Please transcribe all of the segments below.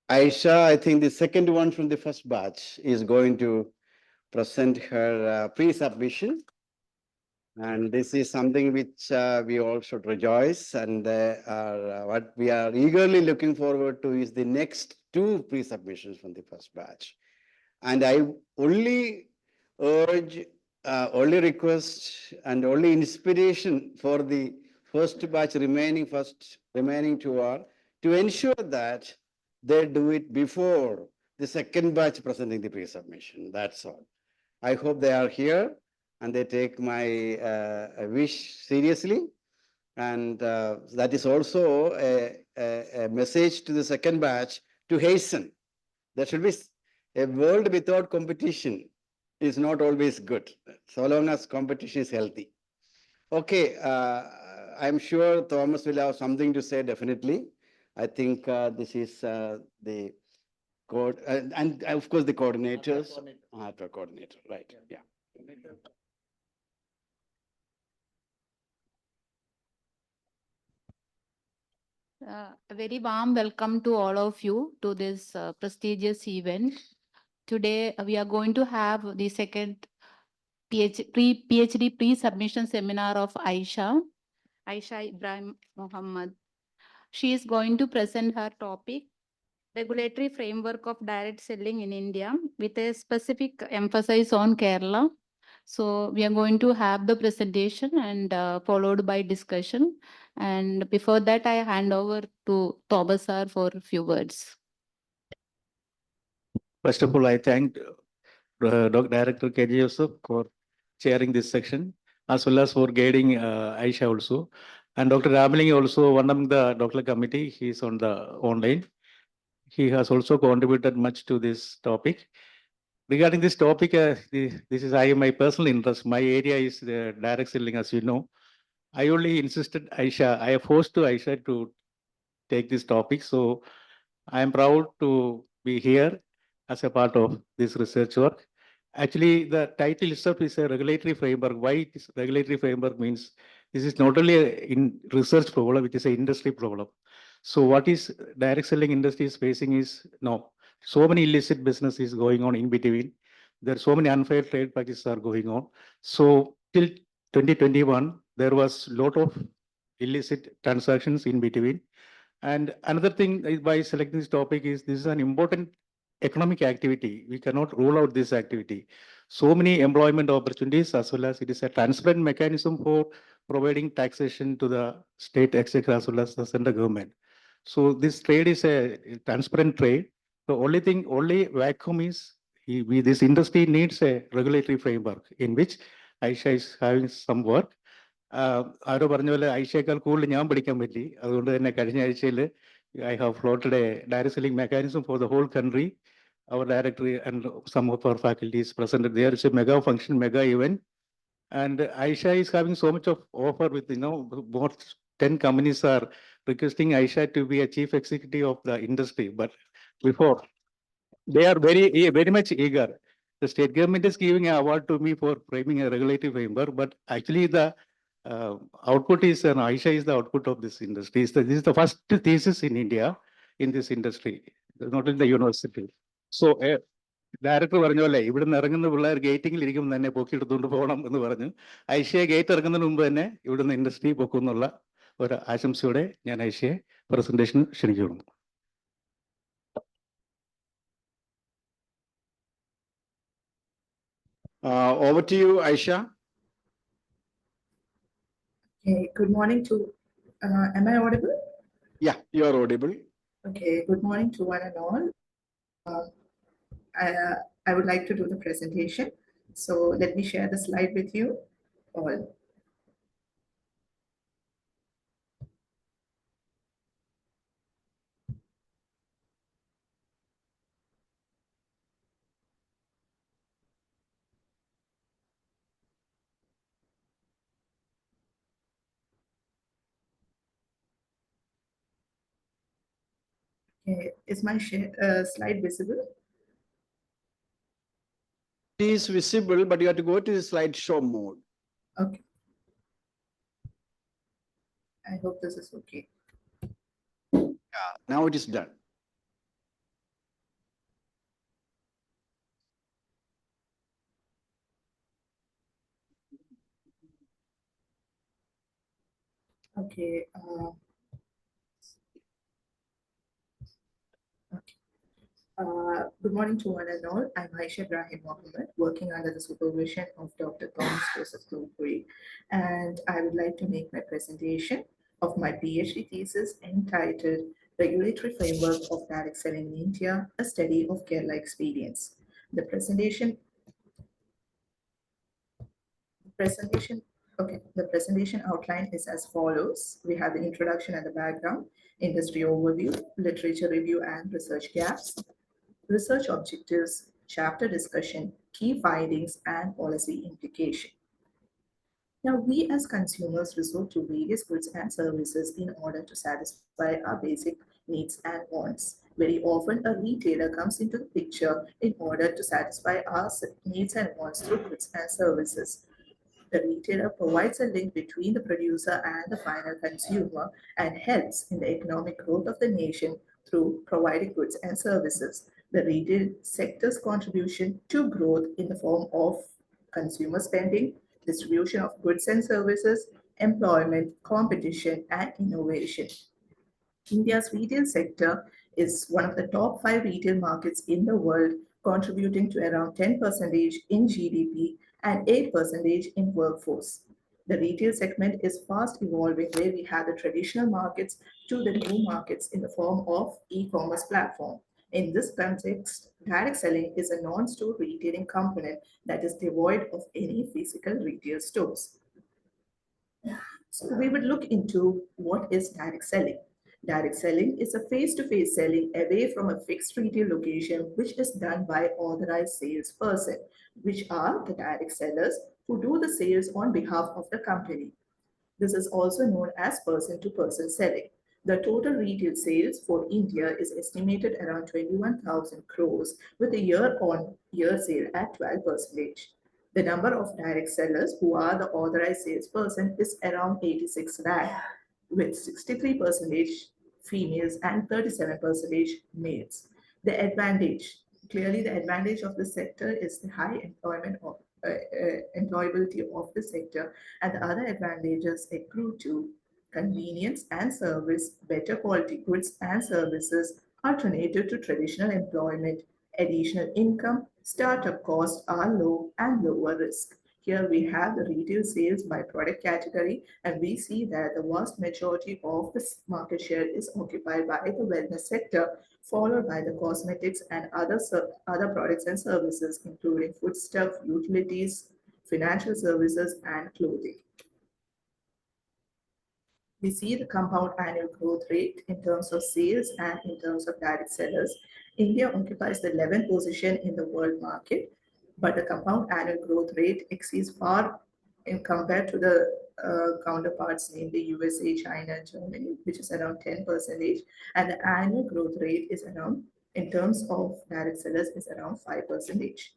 Aisha, I think the second one from the first batch, is going to present her pre-submission. And this is something which we all should rejoice. And what we are eagerly looking forward to is the next two pre-submissions from the first batch. And I only urge, only request, and only inspiration for the first batch remaining two are to ensure that they do it before the second batch presenting the pre-submission. That's all. I hope they are here and they take my wish seriously. And that is also a message to the second batch to hasten. There should be a world without competition is not always good, so long as competition is healthy. Okay, I'm sure Thomas will have something to say definitely. I think this is the code, and of course the coordinators. Coordinator, right, yeah. A very warm welcome to all of you to this prestigious event. Today, we are going to have the second PhD pre-submission seminar of Aisha Ibrahim Mohammed. She is going to present her topic, Regulatory Framework of Direct Selling in India, with a specific emphasis on Kerala. So we are going to have the presentation and followed by discussion. And before that, I hand over to Thomas sir for a few words. First of all, I thank Director KJ Yusuf for chairing this section, as well as for guiding Aisha also. And Dr. Ramaling also, one of the doctoral committee, he is on the online. He has also contributed much to this topic. Regarding this topic, this is my personal interest. My area is direct selling, as you know. I only insisted Aisha, I forced to Aisha to take this topic. So I am proud to be here as a part of this research work. Actually, the title itself is a regulatory framework. Why it is regulatory framework means this is not only a research problem, it is an industry problem. So what is direct selling industry is facing is no, so many illicit businesses going on in between. There are so many unfair trade practices are going on. So till 2021, there was a lot of illicit transactions in between. And another thing by selecting this topic is this is an important economic activity. We cannot rule out this activity. So many employment opportunities, as well as it is a transparent mechanism for providing taxation to the state exchequer as well as the central government. So this trade is a transparent trade. The only thing, only vacuum is this industry needs a regulatory framework in which Aisha is having some work. ആരോ പറഞ്ഞ പോലെ ആഴ്ചയേക്കാൾ കൂടുതൽ ഞാൻ പഠിക്കാൻ പറ്റി. അതുകൊണ്ട് തന്നെ കഴിഞ്ഞ ആഴ്ചയിൽ I have floated a direct selling mechanism for the whole country. Our director and some of our faculty is presented there. It's a mega function, mega event. And Aisha is having so much of offer with, more 10 companies are requesting Aisha to be a chief executive of the industry. But before, they are very much eager. The state government is giving an award to me for framing a regulatory framework, but actually the output is, Aisha is the output of this industry. This is the first thesis in India in this industry, not in the university. So, director പറഞ്ഞ പോലെ ഇവിടുന്ന് ഇറങ്ങുന്ന പിള്ളേർ ഗേറ്റിംഗിൽ ഇരിക്കുമ്പോൾ തന്നെ പൊക്കിയെടുത്തുകൊണ്ട് പോകണം എന്ന് പറഞ്ഞു. ഐഷയെ ഗേറ്റ് ഇറങ്ങുന്നതിന് മുമ്പ് തന്നെ ഇവിടുന്ന് ഇൻഡസ്ട്രി പൊക്കുമെന്നുള്ള ഒരു ആശംസയോടെ ഞാൻ ഐഷയെ പ്രസന്റേഷൻ ക്ഷണിക്കുന്നു. Over to you, Aisha. Okay, good morning to, am I audible? Yeah, you are audible. Okay, good morning to one and all. I would like to do the presentation. So let me share the slide with you all. Okay, is my slide visible? It is visible, but you have to go to the slideshow mode. Okay. I hope this is okay. Yeah, now it is done. Okay. Okay. Good morning to one and all. I'm Aisha Ibrahim Mohammed, working under the supervision of Dr. Thomas Joseph Thupuri, and I would like to make my presentation of my PhD thesis entitled Regulatory Framework of Direct Selling in India, a Study of Kerala Experience. The presentation, okay, the presentation outline is as follows. We have the introduction and the background, industry overview, literature review and research gaps, research objectives, chapter discussion, key findings, and policy implication. Now, we as consumers resort to various goods and services in order to satisfy our basic needs and wants. Very often, a retailer comes into the picture in order to satisfy our needs and wants through goods and services. The retailer provides a link between the producer and the final consumer and helps in the economic growth of the nation through providing goods and services. The retail sector's contribution to growth in the form of consumer spending, distribution of goods and services, employment, competition, and innovation. India's retail sector is one of the top 5 retail markets in the world, contributing to around 10% in GDP and 8% in workforce. The retail segment is fast evolving, where we have the traditional markets to the new markets in the form of e-commerce platform. In this context, direct selling is a non-store retailing component that is devoid of any physical retail stores. So we would look into what is direct selling. Direct selling is a face-to-face selling away from a fixed retail location, which is done by authorized salesperson, which are the direct sellers who do the sales on behalf of the company. This is also known as person-to-person selling. The total retail sales for India is estimated around 21,000 crores with a year-on-year sale at 12%. The number of direct sellers who are the authorized salesperson is around 86 lakh, with 63% females and 37% males. The advantage, clearly the advantage of the sector is the high employability of the sector, and the other advantages accrue to convenience and service, better quality goods and services, alternative to traditional employment, additional income, startup costs are low and lower risk. Here we have the retail sales by product category, and we see that the vast majority of this market share is occupied by the wellness sector, followed by the cosmetics and other products and services, including foodstuff, utilities, financial services, and clothing. We see the compound annual growth rate in terms of sales and in terms of direct sellers. India occupies the 11th position in the world market, but the compound annual growth rate exceeds far in compared to the counterparts, namely USA, China, Germany, which is around 10%, and the annual growth rate is around, in terms of direct sellers, is around 5%.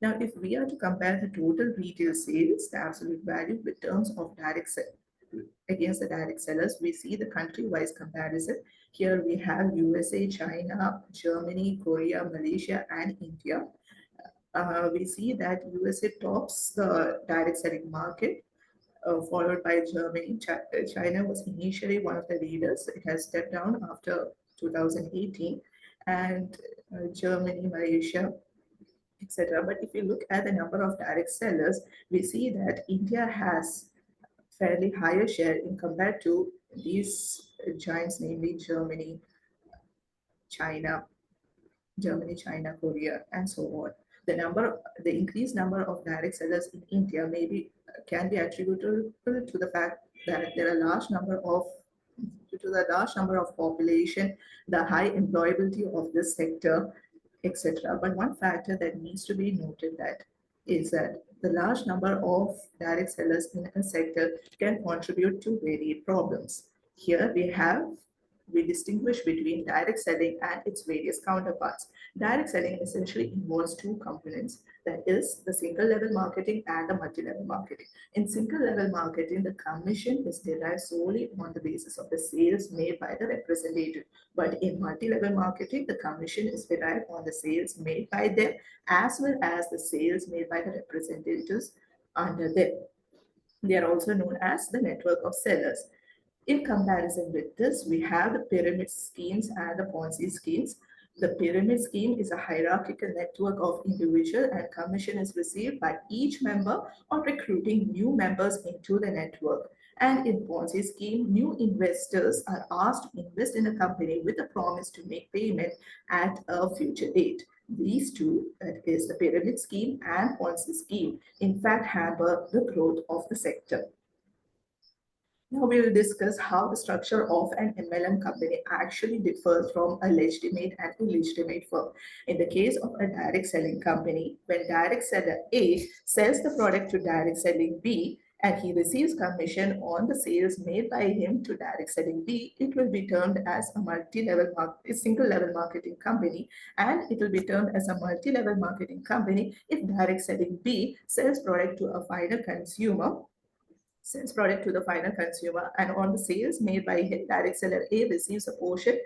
Now, if we are to compare the total retail sales, the absolute value with terms of direct sales against the direct sellers, we see the country-wise comparison. Here we have USA, China, Germany, Korea, Malaysia, and India. We see that USA tops the direct selling market, followed by Germany. China was initially one of the leaders. It has stepped down after 2018, and Germany, Malaysia, etc. But if you look at the number of direct sellers, we see that India has fairly higher share in compared to these giants, namely China, China, Korea, and so on. The increased number of direct sellers in India can be attributable to the fact that there are due to the large number of population, the high employability of this sector, etc. But one factor that needs to be noted is that the large number of direct sellers in a sector can contribute to varied problems. Here we distinguish between direct selling and its various counterparts. Direct selling essentially involves 2 components, that is the single level marketing and the multi-level marketing. In single level marketing, the commission is derived solely on the basis of the sales made by the representative. But in multi-level marketing, the commission is derived on the sales made by them as well as the sales made by the representatives under them. They are also known as the network of sellers. In comparison with this, we have the pyramid schemes and the Ponzi schemes. The pyramid scheme is a hierarchical network of individuals, and commission is received by each member on recruiting new members into the network. And in Ponzi scheme, new investors are asked to invest in a company with a promise to make payment at a future date. These two, that is the pyramid scheme and Ponzi scheme, in fact hamper the growth of the sector. Now we will discuss how the structure of an MLM company actually differs from a legitimate and illegitimate firm. In the case of a direct selling company, when direct seller A sells the product to direct selling B and he receives commission on the sales made by him to direct selling B, it will be termed as a single level marketing company, and it will be termed as a multi-level marketing company if direct selling B sells product to a final consumer sends product to the final consumer, and on the sales made by him, direct seller A receives a portion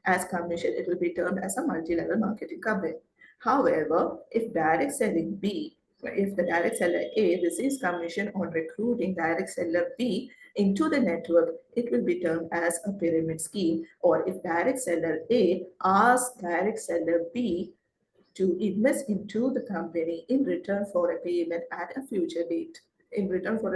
as commission. It will be termed as a multi-level marketing company. However, if the direct seller A receives commission on recruiting direct seller B into the network, it will be termed as a pyramid scheme. Or if direct seller A asks direct seller B to invest into the company in return for a payment at a future date. In return for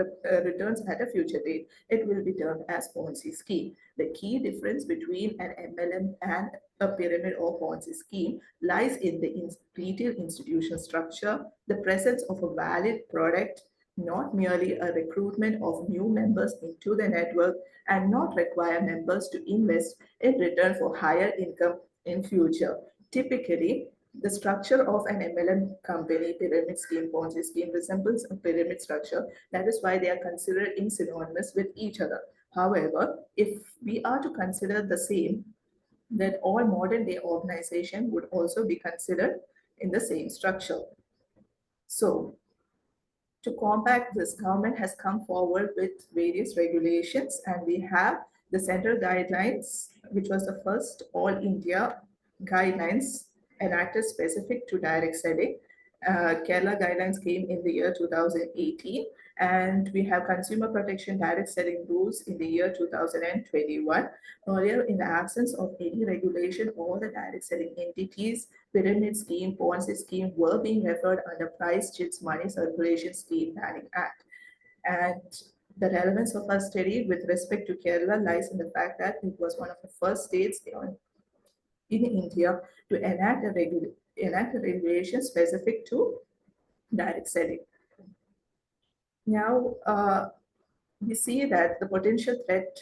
returns at a future date, it will be termed as Ponzi scheme. The key difference between an MLM and a pyramid or Ponzi scheme lies in the retail institution structure, the presence of a valid product, not merely a recruitment of new members into the network, and not require members to invest in return for higher income in future. Typically, the structure of an MLM company, pyramid scheme, Ponzi scheme resembles a pyramid structure. That is why they are considered in synonymous with each other. However, if we are to consider the same, then all modern day organization would also be considered in the same structure. So to combat this, government has come forward with various regulations, and we have the central guidelines, which was the first all India guidelines enacted specific to direct selling. Kerala guidelines came in the year 2018, and we have consumer protection direct selling rules in the year 2021. Earlier, in the absence of any regulation, all the direct selling entities, pyramid scheme, Ponzi scheme were being referred under Price Chits Money Circulation Scheme Planning Act. And the relevance of our study with respect to Kerala lies in the fact that it was one of the first states in India to enact a regulation specific to direct selling. Now, we see that the potential threat,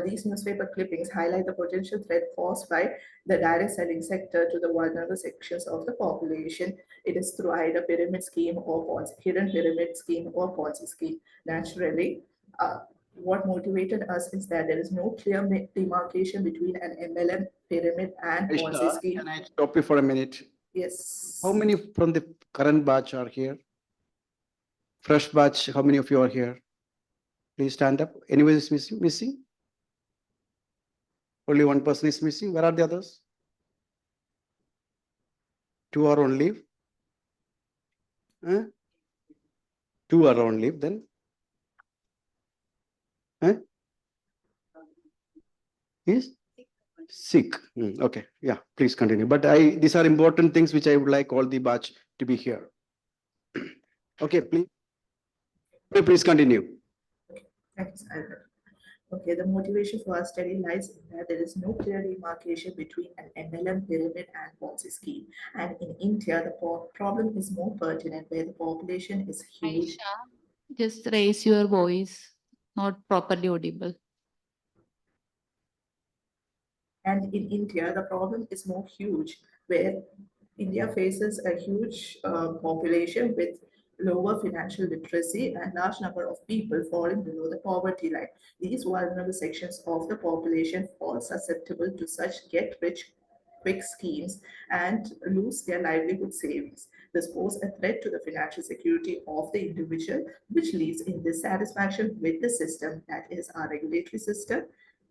these newspaper clippings highlight the potential threat posed by the direct selling sector to the vulnerable sections of the population. It is through either pyramid scheme or Ponzi, hidden pyramid scheme or Ponzi scheme. Naturally, what motivated us is that there is no clear demarcation between an MLM, pyramid, and Ponzi Aisha, scheme. can I stop you for a minute? Yes. How many from the current batch are here? Fresh batch, how many of you are here? Please stand up. Anyone is missing? Only one person is missing. Where are the others? Two are on leave. Huh? Two are on leave then. Huh? Yes? Sick. Okay. Yeah, please continue. But these are important things which I would like all the batch to be here. Okay, please. Please continue. Thanks, Albert. Okay, the motivation for our study lies in that there is no clear demarcation between an MLM, pyramid, and Ponzi scheme. And in India, the problem is more pertinent where the population is huge. Aisha, just raise your voice, not properly audible. And in India, the problem is more huge, where India faces a huge population with lower financial literacy and large number of people falling below the poverty line. These vulnerable sections of the population fall susceptible to such get-rich-quick schemes and lose their livelihood savings. This poses a threat to the financial security of the individual, which leads in dissatisfaction with the system, that is our regulatory system.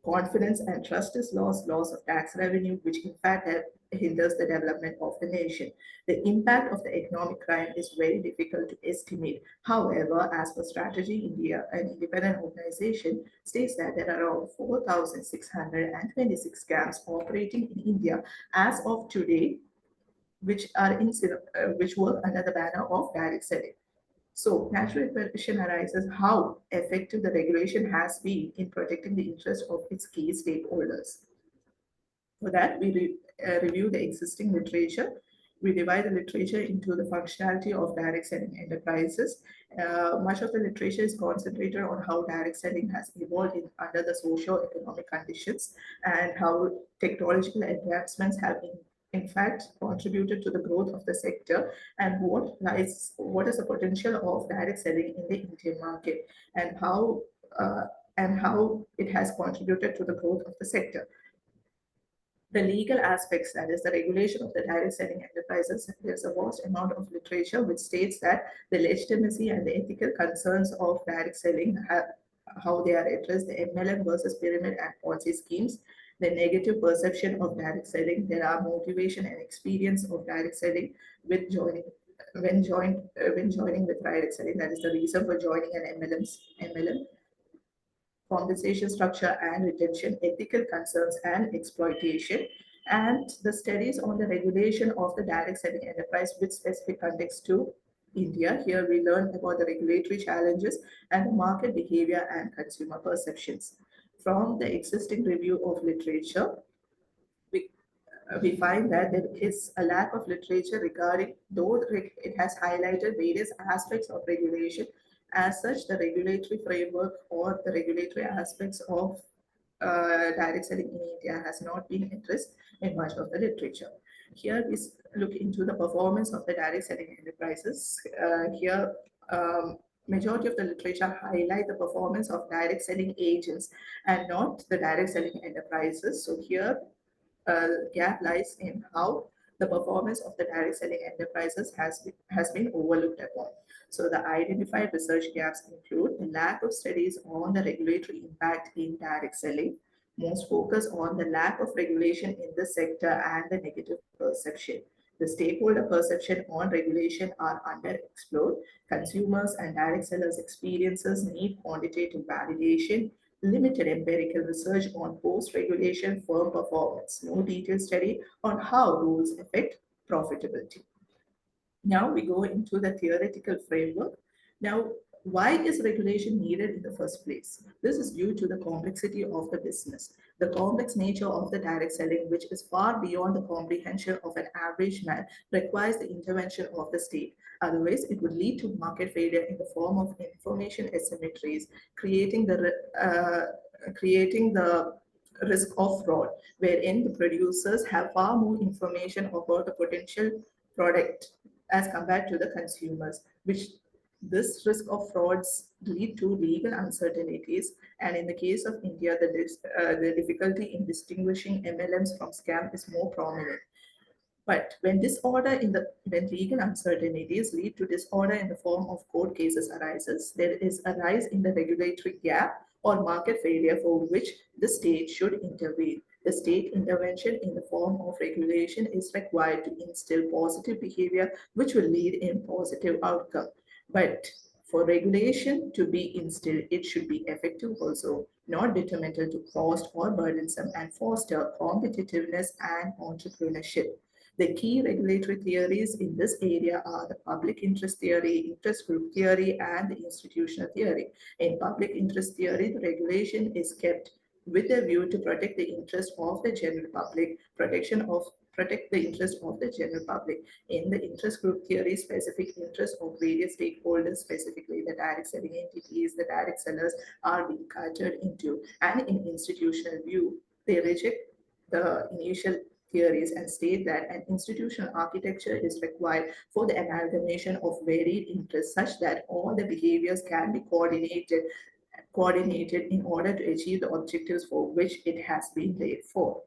Confidence and trust is lost, loss of tax revenue, which in fact have hinders the development of the nation. The impact of the economic crime is very difficult to estimate. However, as per Strategy India, an independent organization, states that there are around 4,626 scams operating in India as of today, which which work under the banner of direct selling. So, natural question arises how effective the regulation has been in protecting the interests of its key stakeholders. For that, we review the existing literature. We divide the literature into the functionality of direct selling enterprises. Much of the literature is concentrated on how direct selling has evolved under the socio-economic conditions and how technological advancements have in fact contributed to the growth of the sector, and what is the potential of direct selling in the Indian market, and how it has contributed to the growth of the sector. The legal aspects, that is the regulation of the direct selling enterprises, there's a vast amount of literature which states that the legitimacy and the ethical concerns of direct selling how they are addressed, the MLM versus pyramid and Ponzi schemes, the negative perception of direct selling, there are motivation and experience of direct selling with joining when joining with direct selling, that is the reason for joining an MLM, compensation structure and retention, ethical concerns and exploitation, and the studies on the regulation of the direct selling enterprise with specific context to India. Here we learn about the regulatory challenges and the market behavior and consumer perceptions. From the existing review of literature, we find that there is a lack of literature regarding, though it has highlighted various aspects of regulation. As such, the regulatory framework or the regulatory aspects of direct selling in India has not been addressed in much of the literature. Here we look into the performance of the direct selling enterprises. Here, majority of the literature highlight the performance of direct selling agents and not the direct selling enterprises. So here, gap lies in how the performance of the direct selling enterprises has been overlooked upon. So the identified research gaps include the lack of studies on the regulatory impact in direct selling, most focus on the lack of regulation in the sector and the negative perception. The stakeholder perception on regulation are underexplored. Consumers and direct sellers' experiences need quantitative validation, limited empirical research on post-regulation firm performance, no detailed study on how rules affect profitability. Now we go into the theoretical framework. Now, why is regulation needed in the first place? This is due to the complexity of the business. The complex nature of the direct selling, which is far beyond the comprehension of an average man, requires the intervention of the state. Otherwise, it would lead to market failure in the form of information asymmetries, creating the risk of fraud, wherein the producers have far more information about the potential product as compared to the consumers, which this risk of frauds lead to legal uncertainties. And in the case of India, the difficulty in distinguishing MLMs from scam is more prominent. But when when legal uncertainties lead to disorder in the form of court cases arises, there is a rise in the regulatory gap or market failure for which the state should intervene. The state intervention in the form of regulation is required to instill positive behavior, which will lead in positive outcome. But for regulation to be instilled, it should be effective also, not detrimental to cost or burdensome, and foster competitiveness and entrepreneurship. The key regulatory theories in this area are the public interest theory, interest group theory, and the institutional theory. In public interest theory, the regulation is kept with a view to protect the interest of the general public, protect the interest of the general public. In the interest group theory, specific interests of various stakeholders, specifically the direct selling entities, the direct sellers, are being catered into. And in institutional view, they reject the initial theories and state that an institutional architecture is required for the amalgamation of varied interests such that all the behaviors can be coordinated in order to achieve the objectives for which it has been laid for.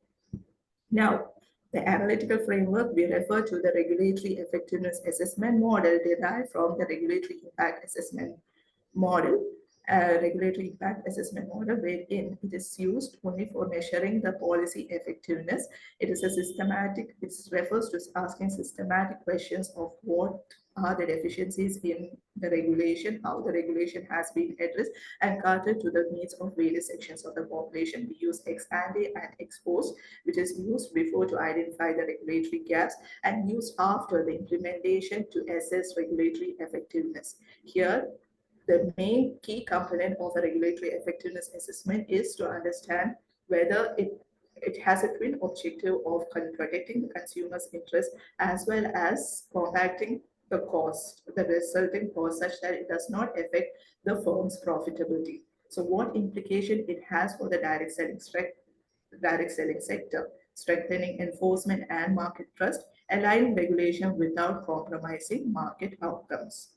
Now, the analytical framework, we refer to the regulatory effectiveness assessment model derived from the regulatory impact assessment model. a regulatory impact assessment model wherein it is used only for measuring the policy effectiveness. It is a systematic, it refers to asking systematic questions of what are the deficiencies in the regulation, how the regulation has been addressed and catered to the needs of various sections of the population. We use ex ante and ex post, which is used before to identify the regulatory gaps and used after the implementation to assess regulatory effectiveness. Here, the main key component of a regulatory effectiveness assessment is to understand whether it has a twin objective of protecting the consumer's interest as well as compacting the cost, the resulting cost, such that it does not affect the firm's profitability. So what implication it has for the direct selling sector, strengthening enforcement and market trust, aligning regulation without compromising market outcomes.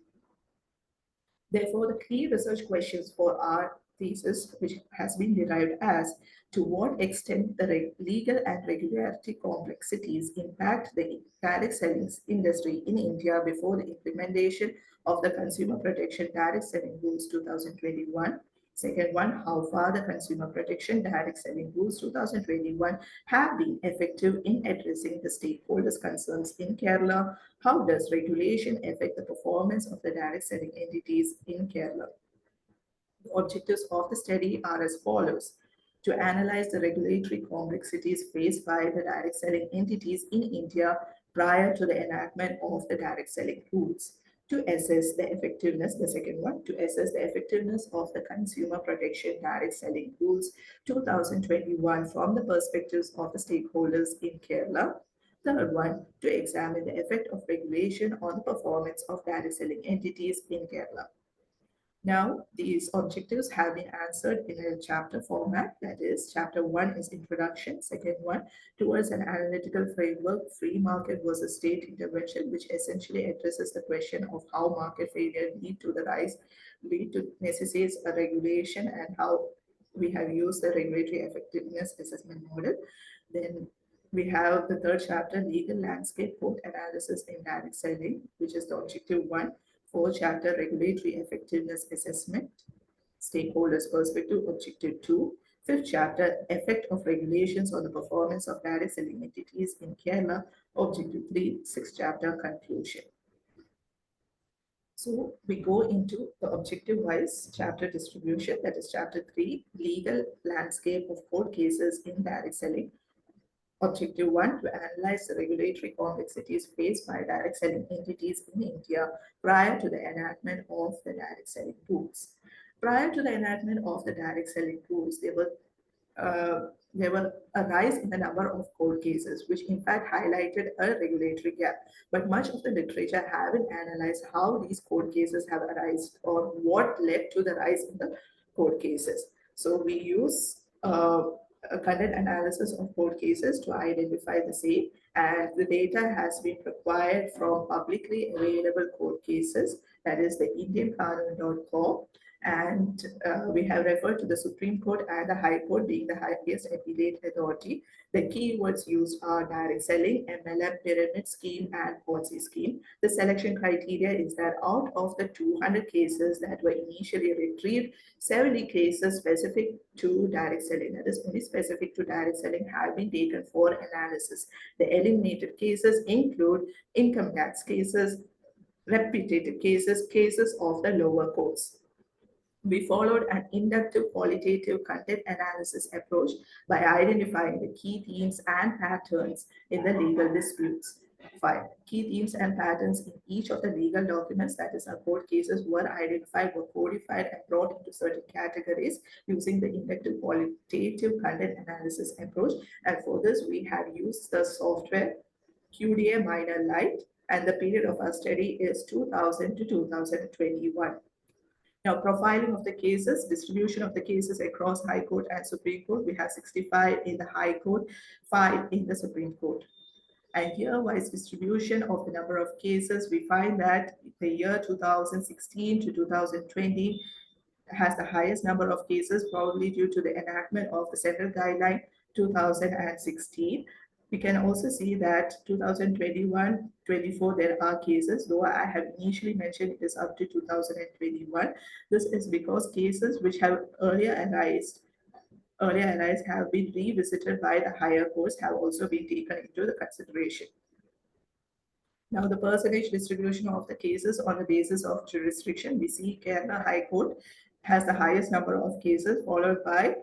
Therefore, the key research questions for our thesis, which has been derived as to what extent the legal and regulatory complexities impact the direct selling industry in India before the implementation of the Consumer Protection Direct Selling Rules 2021. Second one, how far the Consumer Protection Direct Selling Rules 2021 have been effective in addressing the stakeholders' concerns in Kerala. How does regulation affect the performance of the direct selling entities in Kerala? The objectives of the study are as follows: to analyze the regulatory complexities faced by the direct selling entities in India prior to the enactment of the direct selling rules, to assess the effectiveness, the second one, to assess the effectiveness of the Consumer Protection Direct Selling Rules 2021 from the perspectives of the stakeholders in Kerala. Third one, to examine the effect of regulation on the performance of direct selling entities in Kerala. Now, these objectives have been answered in a chapter format. That is, chapter 1 is introduction, second one, towards an analytical framework, free market versus state intervention, which essentially addresses the question of how market failure lead to necessitates a regulation and how we have used the regulatory effectiveness assessment model. Then we have the third chapter, legal landscape quote analysis in direct selling, which is the objective 1. Fourth chapter, regulatory effectiveness assessment, stakeholders perspective, objective 2. Fifth chapter, effect of regulations on the performance of direct selling entities in Kerala, objective 3. Sixth chapter, conclusion. So we go into the objective-wise chapter distribution, that is chapter 3, legal landscape of court cases in direct selling. Objective 1, to analyze the regulatory complexities faced by direct selling entities in India prior to the enactment of the direct selling rules. Prior to the enactment of the direct selling rules, there were a rise in the number of court cases, which in fact highlighted a regulatory gap. But much of the literature haven't analyzed how these court cases have arisen or what led to the rise in the court cases. So we use a content analysis of court cases to identify the same, and the data has been acquired from publicly available court cases, that is the indianqanun.com, and we have referred to the Supreme Court and the High Court being the highest appellate authority. The keywords used are direct selling, MLM, pyramid scheme, and Ponzi scheme. The selection criteria is that out of the 200 cases that were initially retrieved, 70 cases specific to direct selling, that is only specific to direct selling, have been taken for analysis. The eliminated cases include income tax cases, repetitive cases, cases of the lower courts. We followed an inductive qualitative content analysis approach by identifying the key themes and patterns in the legal disputes. 5. Key themes and patterns in each of the legal documents, that is, our court cases, were identified, were codified, and brought into certain categories using the inductive qualitative content analysis approach. And for this, we have used the software QDA Minor Lite, and the period of our study is 2000 to 2021. Now, profiling of the cases, distribution of the cases across High Court and Supreme Court. We have 65 in the High Court, 5 in the Supreme Court. And here-wise distribution of the number of cases, we find that the year 2016 to 2020 has the highest number of cases, probably due to the enactment of the Central Guideline 2016. We can also see that 2021-24 there are cases, though I have initially mentioned it is up to 2021. This is because cases which have earlier arise have been revisited by the higher courts have also been taken into the consideration. Now, the percentage distribution of the cases on the basis of jurisdiction, we see Kerala High Court has the highest number of cases, followed by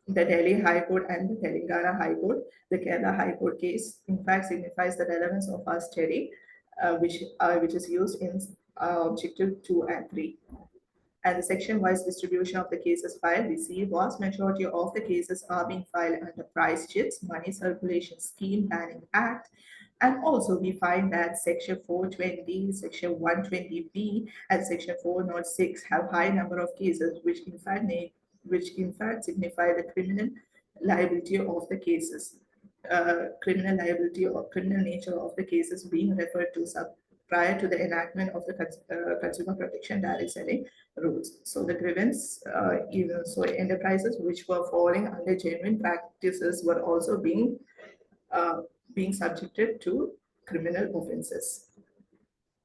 the Delhi High Court and the Telangana High Court. The Kerala High Court case, in fact, signifies the relevance of our study, which is used in objective 2 and 3. And the section-wise distribution of the cases filed, we see vast majority of the cases are being filed under Price Chits, Money Circulation Scheme Banning Act. And also we find that section 420, section 120B, and section 406 have high number of cases, which in fact signify the criminal liability of the cases. Criminal liability or criminal nature of the cases being referred to prior to the enactment of the Consumer Protection Direct Selling rules. So the grievance, enterprises which were falling under genuine practices were also being subjected to criminal offenses.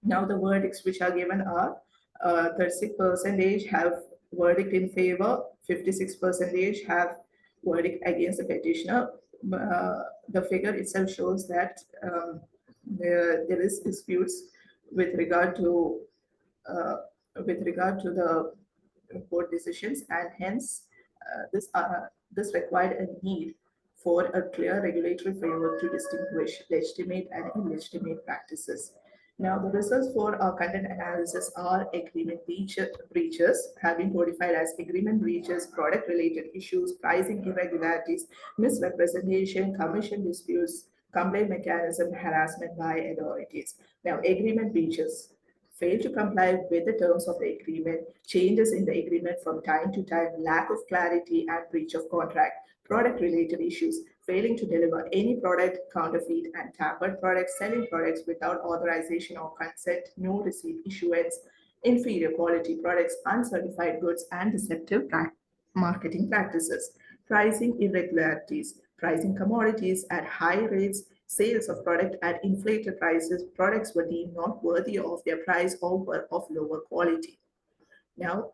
Now the verdicts which are given are 36% have verdict in favor, 56% have verdict against the petitioner. The figure itself shows that there is disputes with regard to the court decisions, and hence this required a need for a clear regulatory framework to distinguish legitimate and illegitimate practices. Now, the results for our content analysis are agreement breaches have been codified as agreement breaches, product-related issues, pricing irregularities, misrepresentation, commission disputes, complaint mechanism, harassment by authorities. Now, agreement breaches fail to comply with the terms of the agreement, changes in the agreement from time to time, lack of clarity, and breach of contract. Product-related issues, failing to deliver any product, counterfeit and tampered products, selling products without authorization or consent, no receipt issuance, inferior quality products, uncertified goods, and deceptive marketing practices. Pricing irregularities, pricing commodities at high rates, sales of product at inflated prices, products were deemed not worthy of their price or were of lower quality. Now,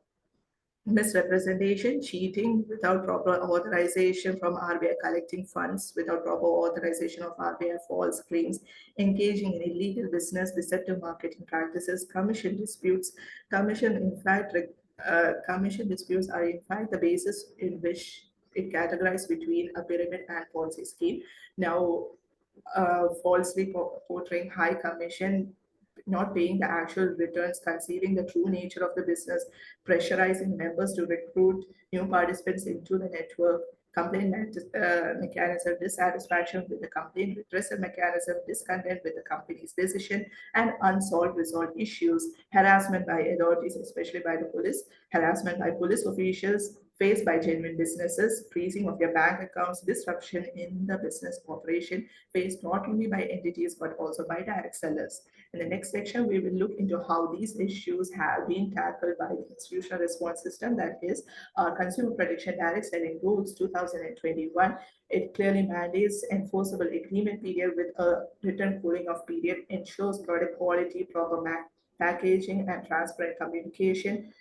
misrepresentation, cheating without proper authorization from RBI, collecting funds without proper authorization of RBI, false claims, engaging in illegal business, deceptive marketing practices, commission disputes. Commission disputes are in fact the basis in which it categorized between a pyramid and Ponzi scheme. Now, falsely portraying high commission, not paying the actual returns, concealing the true nature of the business, pressurizing members to recruit new participants into the network, complaint mechanism, dissatisfaction with the complaint redressal mechanism, discontent with the company's decision, and unsolved resolved issues, harassment by authorities, especially by the police, harassment by police officials faced by genuine businesses, freezing of their bank accounts, disruption in the business operation faced not only by entities but also by direct sellers. In the next section, we will look into how these issues have been tackled by the institutional response system, that is Consumer Protection Direct Selling Rules 2021. It clearly mandates enforceable agreement period with a written cooling off period, ensures product quality, proper packaging, and transparent communication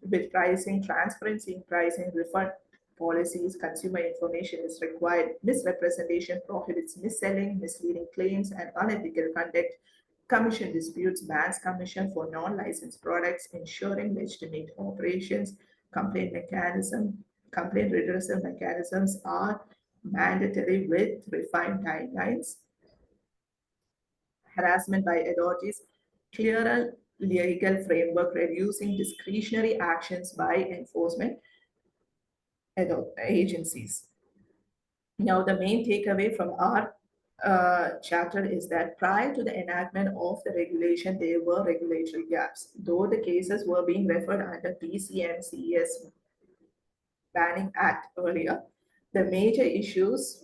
with pricing, transparency in pricing, refund policies, consumer information is required. Misrepresentation prohibits mis-selling, misleading claims, and unethical conduct. Commission disputes bans commission for non-licensed products, ensuring legitimate operations. Complaint redressal mechanisms are mandatory with refined guidelines. Harassment by authorities, clearer legal framework reducing discretionary actions by enforcement agencies. Now, the main takeaway from our chapter is that prior to the enactment of the regulation, there were regulatory gaps. Though the cases were being referred under PCMCS Banning Act earlier, the major issues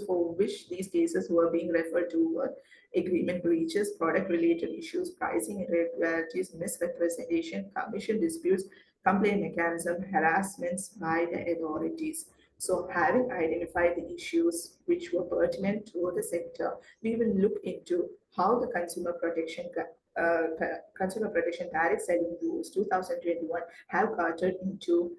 for which these cases were being referred to were agreement breaches, product-related issues, pricing irregularities, misrepresentation, commission disputes, complaint mechanism, harassments by the authorities. So having identified the issues which were pertinent to the sector, we will look into how the Consumer Protection Direct Selling Rules 2021 have catered into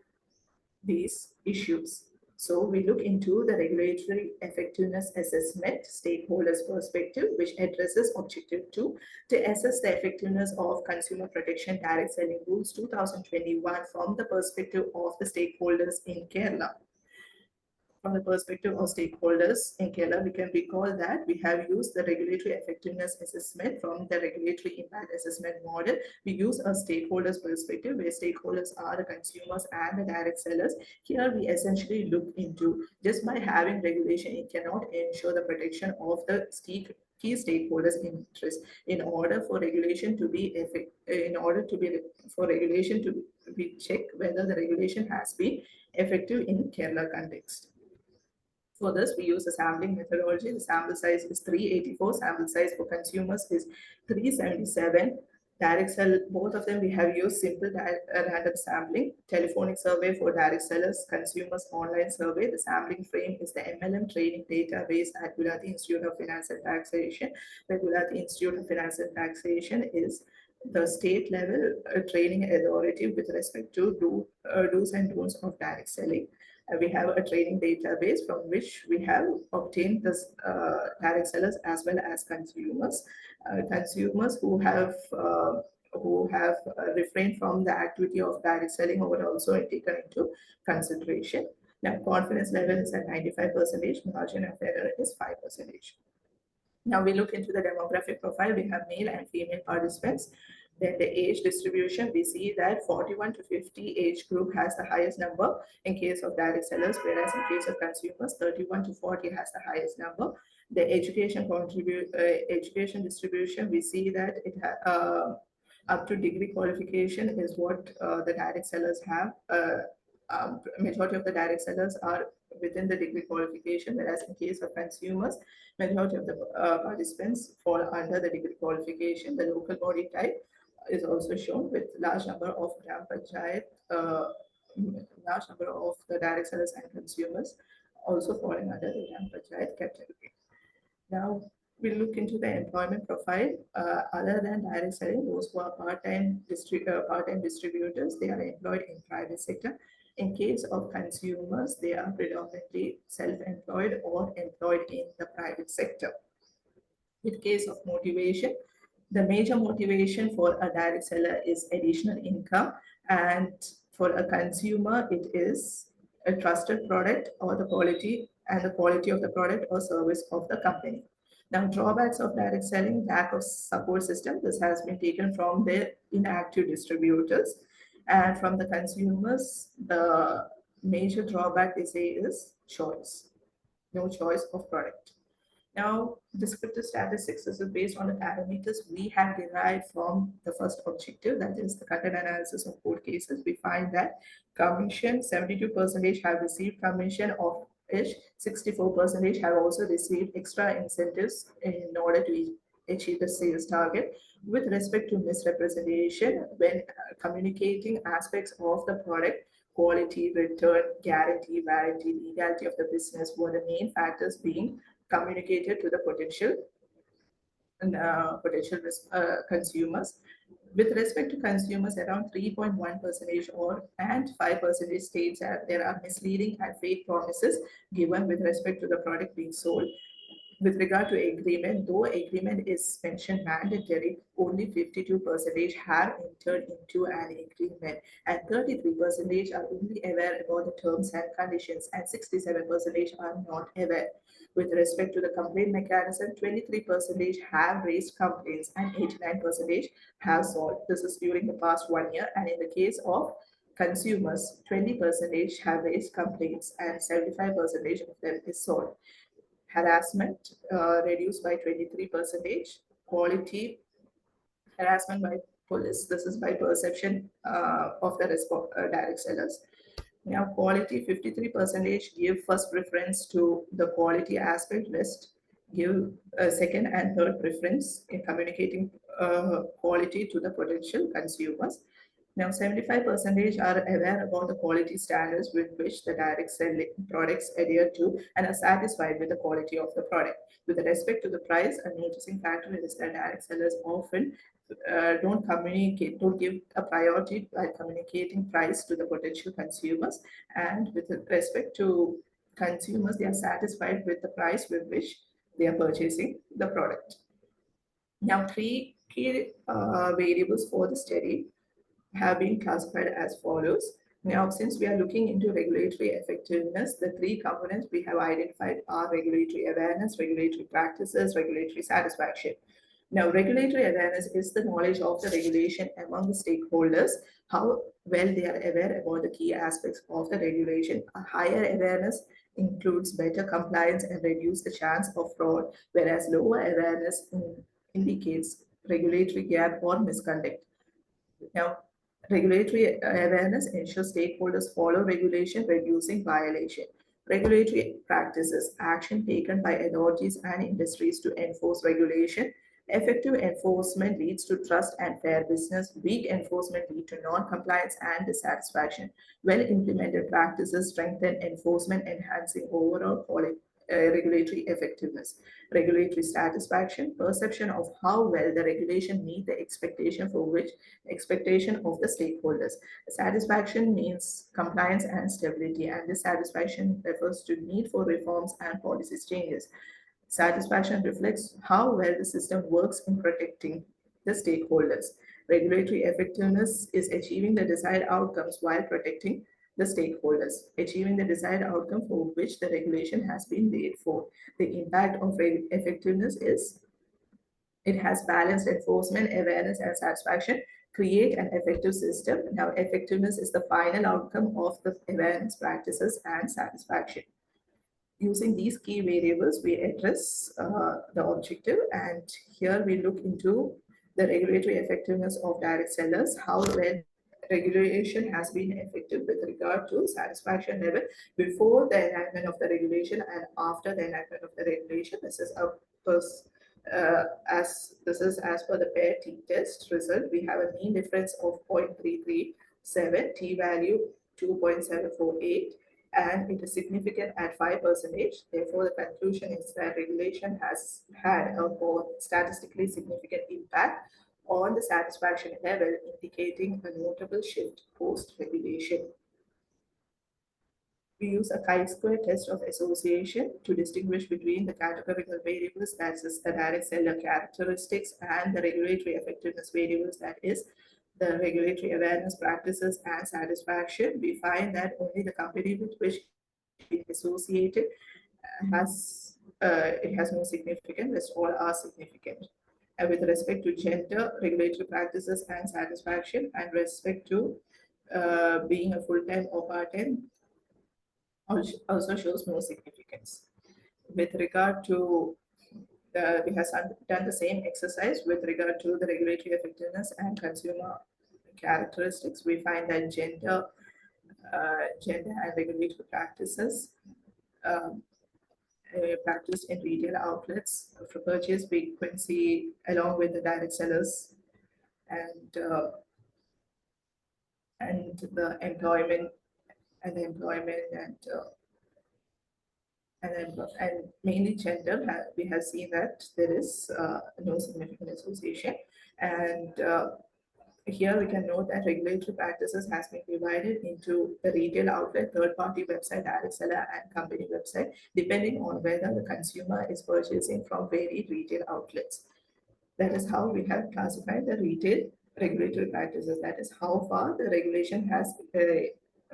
these issues. So we look into the regulatory effectiveness assessment stakeholders perspective, which addresses objective 2 to assess the effectiveness of Consumer Protection Direct Selling Rules 2021 from the perspective of the stakeholders in Kerala. From the perspective of stakeholders in Kerala, we can recall that we have used the regulatory effectiveness assessment from the regulatory impact assessment model. We use a stakeholders perspective where stakeholders are the consumers and the direct sellers. Here we essentially look into just by having regulation, it cannot ensure the protection of the key stakeholders' interest. In order for regulation to be checked whether the regulation has been effective in Kerala context. For this, we use a sampling methodology. The sample size is 384. Sample size for consumers is 377. Direct sell, both of them we have used simple random sampling. Telephonic survey for direct sellers, consumers online survey. The sampling frame is the MLM training database at Gujarati Institute of Finance and Taxation. The Gujarati Institute of Finance and Taxation is the state level training authority with respect to do's and don'ts of direct selling. We have a training database from which we have obtained this direct sellers as well as consumers. Consumers who have refrained from the activity of direct selling were also taken into consideration. Now, confidence level is at 95%, margin of error is 5%. Now we look into the demographic profile. We have male and female participants. Then the age distribution, we see that 41 to 50 age group has the highest number in case of direct sellers, whereas in case of consumers, 31 to 40 has the highest number. The education distribution, we see that it up to degree qualification is what the direct sellers have. Majority of the direct sellers are within the degree qualification, whereas in case of consumers, majority of the participants fall under the degree qualification. The local body type is also shown with large number of gram panchayat, large number of the direct sellers and consumers also falling under the gram panchayat category. Now we look into the employment profile. Other than direct selling, those who are part-time distributors, they are employed in private sector. In case of consumers, they are predominantly self-employed or employed in the private sector. In case of motivation, the major motivation for a direct seller is additional income, and for a consumer, it is a trusted product or the quality of the product or service of the company. Now, drawbacks of direct selling, lack of support system. This has been taken from the inactive distributors. And from the consumers, the major drawback they say is choice, no choice of product. Now, descriptive statistics, this is based on the parameters we have derived from the first objective, that is the content analysis of court cases. We find that commission, 72% have received commission, of which 64% have also received extra incentives in order to achieve the sales target. With respect to misrepresentation, when communicating aspects of the product, quality, return, guarantee, warranty, legality of the business were the main factors being communicated to the potential consumers. With respect to consumers, around 3.1% and 5% states that there are misleading and fake promises given with respect to the product being sold. With regard to agreement, though agreement is mentioned mandatory, only 52% have entered into an agreement, and 33% are only aware about the terms and conditions, and 67% are not aware. With respect to the complaint mechanism, 23% have raised complaints and 89% have solved. This is during the past 1 year, and in the case of consumers, 20% have raised complaints and 75% of them is solved. Harassment reduced by 23%. Quality harassment by police, this is by perception of the direct sellers. Now, quality, 53% give first preference to the quality aspect, rest give second and third preference in communicating quality to the potential consumers. Now, 75% are aware about the quality standards with which the direct selling products adhere to and are satisfied with the quality of the product. With respect to the price, a noticing factor is that direct sellers often don't give a priority by communicating price to the potential consumers. And with respect to consumers, they are satisfied with the price with which they are purchasing the product. Now, three key variables for the study have been classified as follows. Now, since we are looking into regulatory effectiveness, the three components we have identified are regulatory awareness, regulatory practices, regulatory satisfaction. Now, regulatory awareness is the knowledge of the regulation among the stakeholders, how well they are aware about the key aspects of the regulation. A higher awareness includes better compliance and reduce the chance of fraud, whereas lower awareness indicates regulatory gap or misconduct. Now, regulatory awareness ensures stakeholders follow regulation, reducing violation. Regulatory practices, action taken by authorities and industries to enforce regulation. Effective enforcement leads to trust and fair business. Weak enforcement leads to non-compliance and dissatisfaction. Well-implemented practices strengthen enforcement, enhancing overall regulatory effectiveness. Regulatory satisfaction, perception of how well the regulation meet the expectation of the stakeholders. Satisfaction means compliance and stability, and dissatisfaction refers to need for reforms and policy changes. Satisfaction reflects how well the system works in protecting the stakeholders. Regulatory effectiveness is achieving the desired outcomes while protecting the stakeholders, achieving the desired outcome for which the regulation has been made for. The impact of effectiveness is it has balanced enforcement, awareness, and satisfaction, create an effective system. Now, effectiveness is the final outcome of the awareness practices and satisfaction. Using these key variables, we address the objective, and here we look into the regulatory effectiveness of direct sellers, how well regulation has been effective with regard to satisfaction level before the enactment of the regulation and after the enactment of the regulation. This is as per the pair t-test result. We have a mean difference of 0.337, t-value 2.748, and it is significant at 5%. Therefore, the conclusion is that regulation has had a more statistically significant impact on the satisfaction level, indicating a notable shift post-regulation. We use a chi-square test of association to distinguish between the categorical variables, that is the direct seller characteristics, and the regulatory effectiveness variables, that is the regulatory awareness practices and satisfaction. We find that only the company with which it is associated it has no significance, rest all are significant. And with respect to gender, regulatory practices and satisfaction, and respect to being a full-time or part-time, also shows no significance. With regard to we have done the same exercise with regard to the regulatory effectiveness and consumer characteristics. We find that gender and regulatory practices practiced in retail outlets for purchase frequency along with the direct sellers and the employment and mainly gender, we have seen that there is no significant association. And here we can note that regulatory practices has been divided into the retail outlet, third-party website, direct seller, and company website, depending on whether the consumer is purchasing from varied retail outlets. That is how we have classified the retail regulatory practices. That is how far the regulation has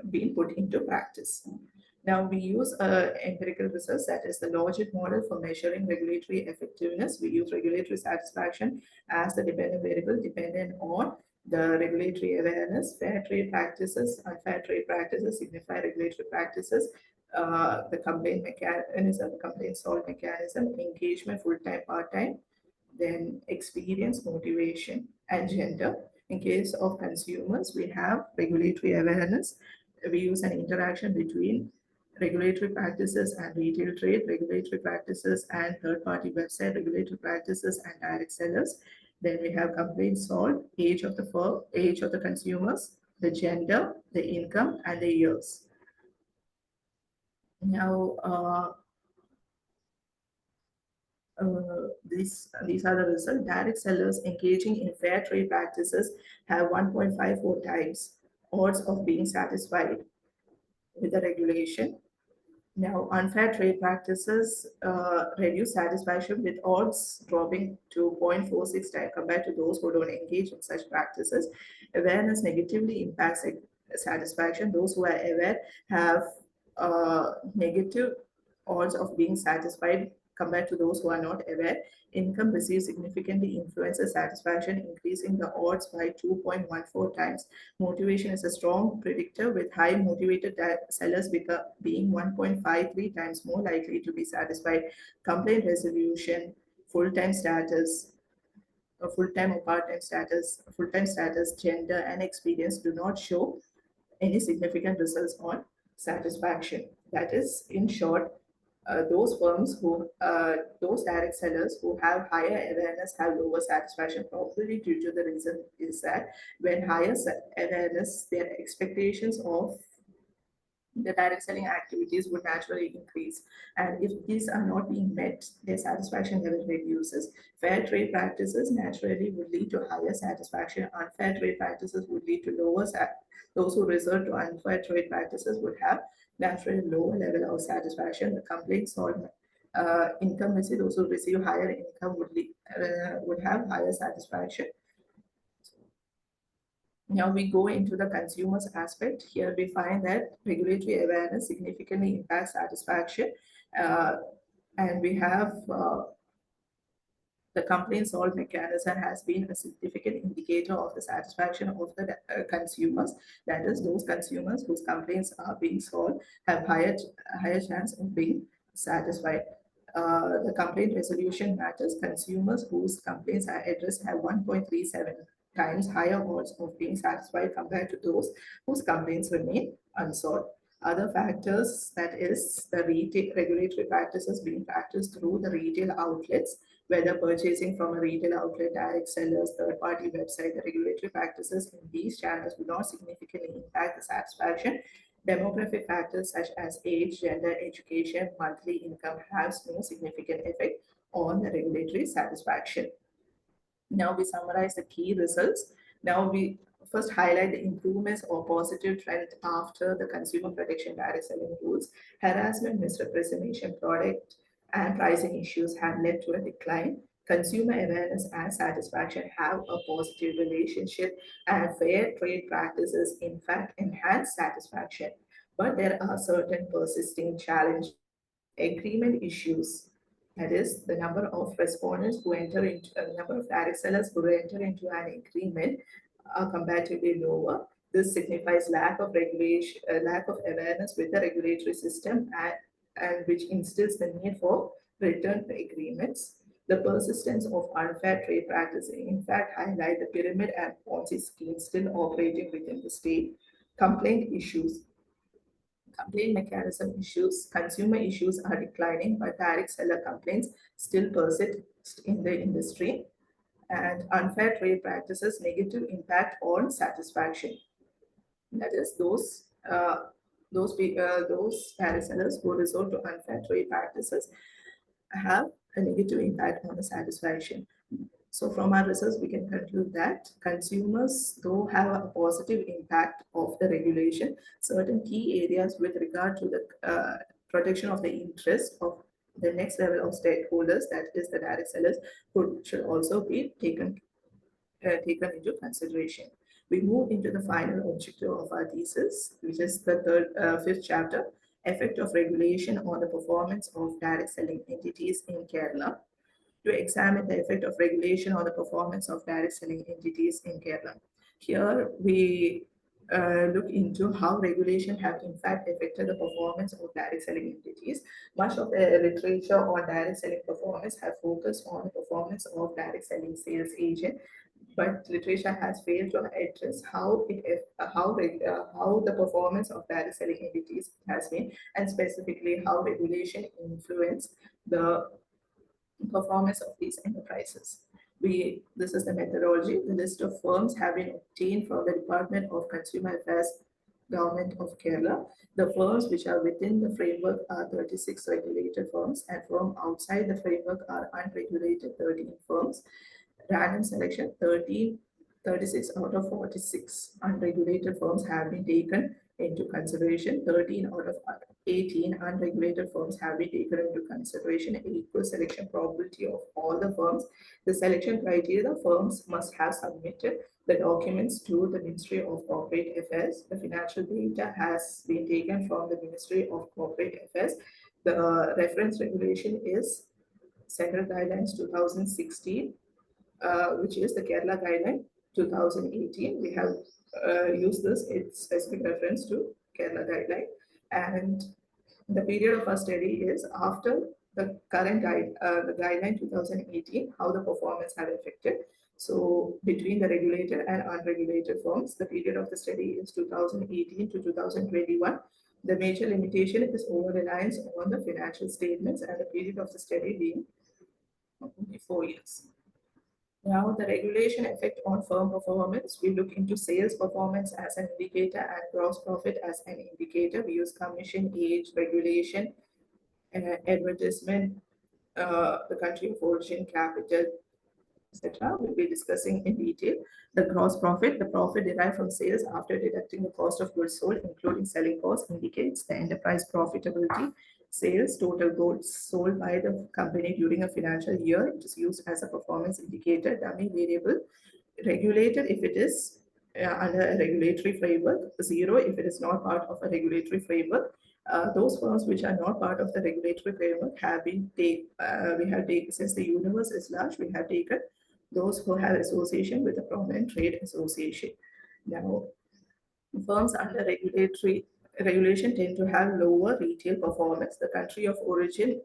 been put into practice. Now we use empirical research, that is the logic model for measuring regulatory effectiveness. We use regulatory satisfaction as the dependent variable dependent on the regulatory awareness. Fair trade practices, unfair trade practices signify regulatory practices. The complaint mechanism, the complaint solve mechanism, engagement, full-time, part-time, then experience, motivation, and gender. In case of consumers, we have regulatory awareness. We use an interaction between regulatory practices and retail trade, regulatory practices and third-party website, regulatory practices and direct sellers. Then we have complaints solved, age of the firm, age of the consumers, the gender, the income, and the years. Now, these are the results. Direct sellers engaging in fair trade practices have 1.54 times odds of being satisfied with the regulation. Now, unfair trade practices reduce satisfaction with odds dropping to 0.46 times compared to those who don't engage in such practices. Awareness negatively impacts satisfaction. Those who are aware have negative odds of being satisfied compared to those who are not aware. Income received significantly influences satisfaction, increasing the odds by 2.14 times. Motivation is a strong predictor, with high motivated sellers being 1.53 times more likely to be satisfied. Complaint resolution, full-time status, full-time or part-time status, gender, and experience do not show any significant results on satisfaction. That is, in short, those firms those direct sellers who have higher awareness have lower satisfaction, probably due to the reason is that when higher awareness, their expectations of the direct selling activities would naturally increase. And if these are not being met, their satisfaction level reduces. Fair trade practices naturally would lead to higher satisfaction. Unfair trade practices would lead to lower those who resort to unfair trade practices would have naturally lower level of satisfaction. The complaints on income receipt, those who receive higher income would have higher satisfaction. Now we go into the consumers aspect. Here we find that regulatory awareness significantly impacts satisfaction. And we have the complaint solved mechanism has been a significant indicator of the satisfaction of the consumers. That is, those consumers whose complaints are being solved have higher chance of being satisfied. The complaint resolution matters. Consumers whose complaints are addressed have 1.37 times higher odds of being satisfied compared to those whose complaints remain unsolved. Other factors, that is the retail regulatory practices being practiced through the retail outlets, whether purchasing from a retail outlet, direct sellers, third-party website, the regulatory practices in these channels do not significantly impact the satisfaction. Demographic factors such as age, gender, education, monthly income has no significant effect on the regulatory satisfaction. Now we summarize the key results. Now we first highlight the improvements or positive trend after the consumer protection direct selling rules. Harassment, misrepresentation, product and pricing issues have led to a decline. Consumer awareness and satisfaction have a positive relationship, and fair trade practices in fact enhance satisfaction. But there are certain persisting challenges. Agreement issues, that is the number of respondents who enter into a number of direct sellers who enter into an agreement are comparatively lower. This signifies lack of regulation, lack of awareness with the regulatory system, and which instills the need for return agreements. The persistence of unfair trade practices in fact highlight the pyramid and Ponzi schemes still operating within the state. Complaint issues. Complaint mechanism issues, consumer issues are declining, but direct seller complaints still persist in the industry. And unfair trade practices negative impact on satisfaction. That is, those direct sellers who resort to unfair trade practices have a negative impact on the satisfaction. So from our research, we can conclude that consumers, though, have a positive impact of the regulation, certain key areas with regard to the protection of the interest of the next level of stakeholders, that is the direct sellers, should also be taken into consideration. We move into the final objective of our thesis, which is the fifth chapter, effect of regulation on the performance of direct selling entities in Kerala, to examine the effect of regulation on the performance of direct selling entities in Kerala. Here we look into how regulation have in fact affected the performance of direct selling entities. Much of the literature on direct selling performance have focused on the performance of direct selling sales agent, but literature has failed to address how the performance of direct selling entities has been, and specifically how regulation influence the performance of these enterprises. This is the methodology. The list of firms have been obtained from the Department of Consumer Affairs, Government of Kerala. The firms which are within the framework are 36 regulated firms, and firms outside the framework are unregulated 13 firms. Random selection 36 out of 46 unregulated firms have been taken into consideration. 13 out of 18 unregulated firms have been taken into consideration. Equal selection probability of all the firms. The selection criteria: the firms must have submitted the documents to the Ministry of Corporate Affairs. The financial data has been taken from the Ministry of Corporate Affairs. The reference regulation is Central Guidelines 2016, which is the Kerala Guideline 2018. We have used this, its specific reference to Kerala Guideline. And the period of our study is after the current the guideline 2018, how the performance have affected. So between the regulated and unregulated firms, the period of the study is 2018 to 2021. The major limitation is over-reliance on the financial statements, and the period of the study being only 4 years. Now, the regulation effect on firm performance. We look into sales performance as an indicator and gross profit as an indicator. We use commission, age, regulation, advertisement, the country of origin, capital, etc. We'll be discussing in detail. The gross profit, the profit derived from sales after deducting the cost of goods sold, including selling costs, indicates the enterprise profitability. Sales, total goods sold by the company during a financial year. It is used as a performance indicator. Dummy variable. Regulated if it is under a regulatory framework. 0 if it is not part of a regulatory framework. Those firms which are not part of the regulatory framework have been we have taken, since the universe is large, we have taken those who have association with a prominent trade association. Now, firms under regulation tend to have lower retail performance. The country of origin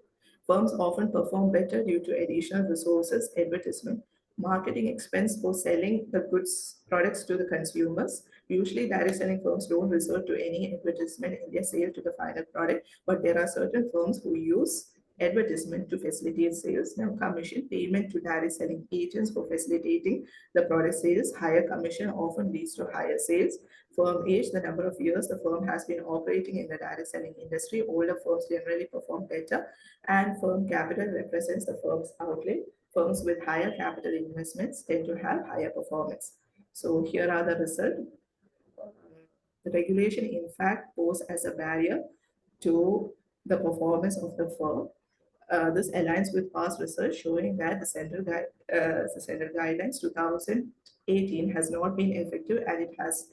firms often perform better due to additional resources, advertisement, marketing expense for selling the goods, products to the consumers. Usually, direct selling firms don't resort to any advertisement in their sale to the final product, but there are certain firms who use advertisement to facilitate sales. Now, commission payment to direct selling agents for facilitating the product sales. Higher commission often leads to higher sales. Firm age, the number of years the firm has been operating in the direct selling industry. Older firms generally perform better, and firm capital represents the firm's outlay. Firms with higher capital investments tend to have higher performance. So here are the results. The regulation, in fact, poses as a barrier to the performance of the firm. This aligns with past research showing that the Central Guidelines 2018 has not been effective, and it has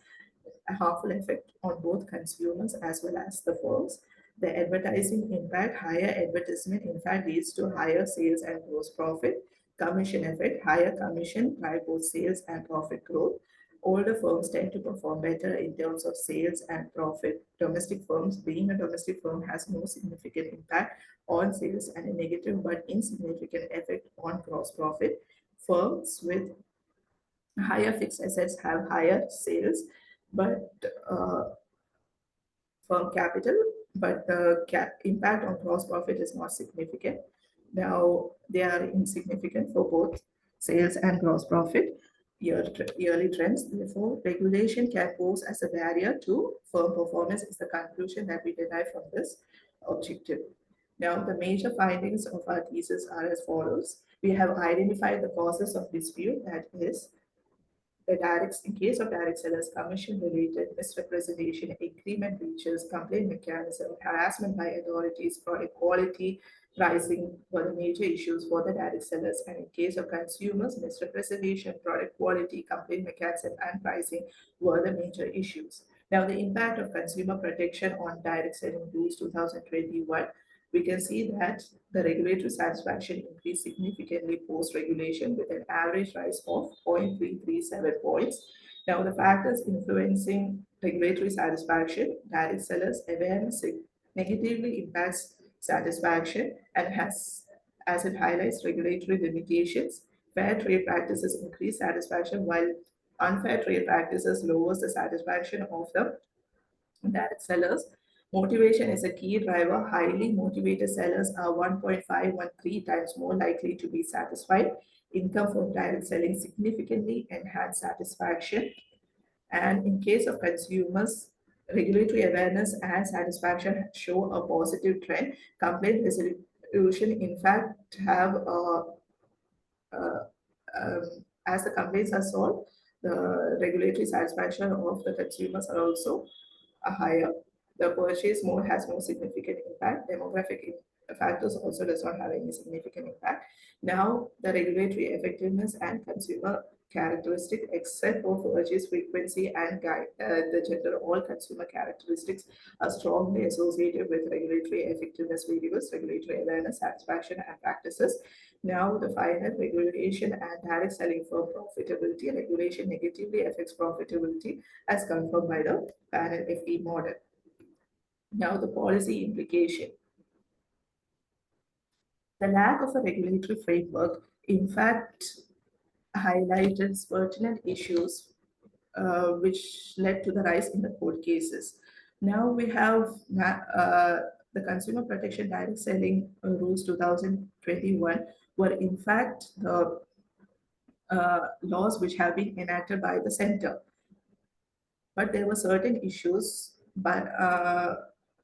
a harmful effect on both consumers as well as the firms. The advertising impact: higher advertisement in fact leads to higher sales and gross profit. Commission effect: higher commission drive both sales and profit growth. Older firms tend to perform better in terms of sales and profit. Domestic firms, being a domestic firm, has no significant impact on sales and a negative but insignificant effect on gross profit. Firms with higher fixed assets have higher sales, but firm capital, but the impact on gross profit is not significant. Now, they are insignificant for both sales and gross profit. Yearly trends. Therefore, regulation can pose as a barrier to firm performance is the conclusion that we derive from this objective. Now, the major findings of our thesis are as follows. We have identified the causes of dispute, that is, in case of direct sellers, commission-related misrepresentation, agreement breaches, complaint mechanism, harassment by authorities, product quality, pricing were the major issues for the direct sellers. And in case of consumers, misrepresentation, product quality, complaint mechanism, and pricing were the major issues. Now, the impact of consumer protection on direct selling rules 2021. We can see that the regulatory satisfaction increased significantly post-regulation with an average rise of 0.337 points. Now, the factors influencing regulatory satisfaction: direct sellers awareness negatively impacts satisfaction and as it highlights regulatory limitations. Fair trade practices increase satisfaction, while unfair trade practices lowers the satisfaction of the direct sellers. Motivation is a key driver. Highly motivated sellers are 1.513 times more likely to be satisfied. income for direct selling significantly enhance satisfaction. And in case of consumers, regulatory awareness and satisfaction show a positive trend. Complaint resolution, in fact, have uh, as the complaints are solved, the regulatory satisfaction of the consumers are also higher. The purchase mode has no significant impact. Demographic factors also does not have any significant impact. Now, the regulatory effectiveness and consumer characteristic, except for purchase frequency and the gender, all consumer characteristics are strongly associated with regulatory effectiveness variables, regulatory awareness, satisfaction, and practices. Now, the final regulation and direct selling for profitability. Regulation negatively affects profitability as confirmed by the panel FE model. Now, the policy implication. The lack of a regulatory framework, in fact, highlighted pertinent issues which led to the rise in the court cases. Now we have the Consumer Protection Direct Selling Rules 2021 were in fact the laws which have been enacted by the center. But there were certain issues, but our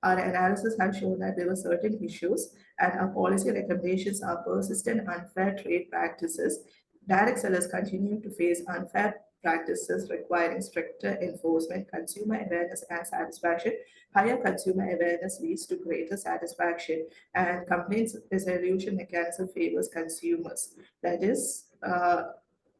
analysis has shown that there were certain issues and our policy recommendations are persistent unfair trade practices. Direct sellers continue to face unfair practices requiring stricter enforcement, consumer awareness and satisfaction. Higher consumer awareness leads to greater satisfaction, and complaints resolution mechanism favors consumers. That is,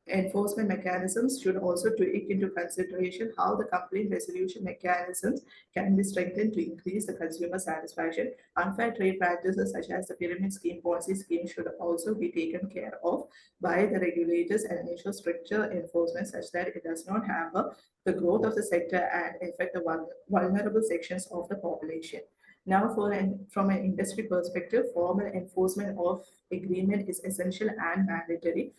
enforcement mechanisms should also take into consideration how the complaint resolution mechanisms can be strengthened to increase the consumer satisfaction. Unfair trade practices such as the pyramid scheme, Ponzi scheme should also be taken care of by the regulators and ensure stricter enforcement such that it does not hamper the growth of the sector and affect the vulnerable sections of the population. Now, from an industry perspective, formal enforcement of agreement is essential and mandatory.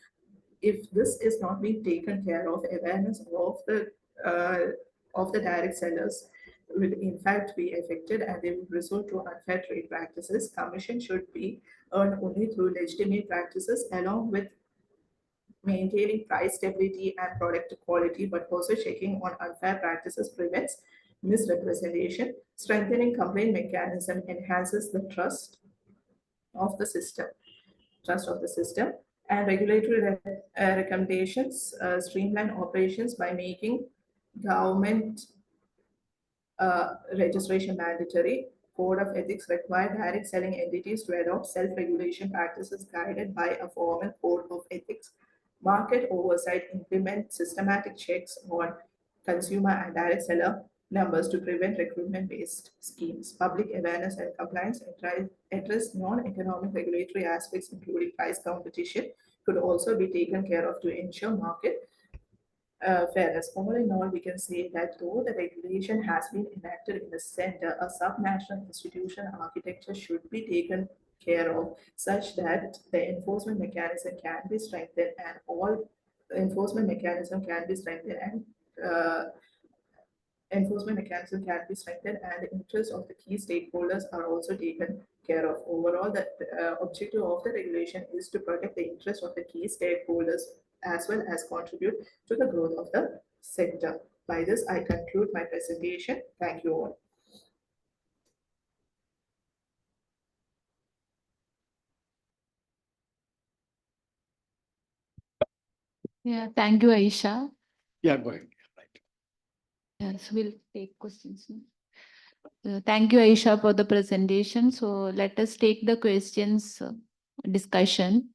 If this is not being taken care of, awareness of the direct sellers will in fact be affected and they will resort to unfair trade practices. Commission should be earned only through legitimate practices along with maintaining price stability and product quality, but also checking on unfair practices prevents misrepresentation. Strengthening complaint mechanism enhances the trust of the system. And regulatory recommendations streamline operations by making government registration mandatory. Code of ethics require direct selling entities to adopt self-regulation practices guided by a formal code of ethics. Market oversight implement systematic checks on consumer and direct seller numbers to prevent recruitment-based schemes. Public awareness and compliance address non-economic regulatory aspects, including price competition, could also be taken care of to ensure market fairness. All in all, we can say that though the regulation has been enacted in the center, a subnational institution architecture should be taken care of such that the enforcement mechanism can be strengthened and all enforcement mechanism can be strengthened and the interests of the key stakeholders are also taken care of. Overall, the objective of the regulation is to protect the interests of the key stakeholders as well as contribute to the growth of the sector. By this, I conclude my presentation. Thank you all. Yeah, thank you, Aisha. Yeah, go ahead. Yes, we'll take questions now. Thank you, Aisha, for the presentation. So let us take the questions discussion.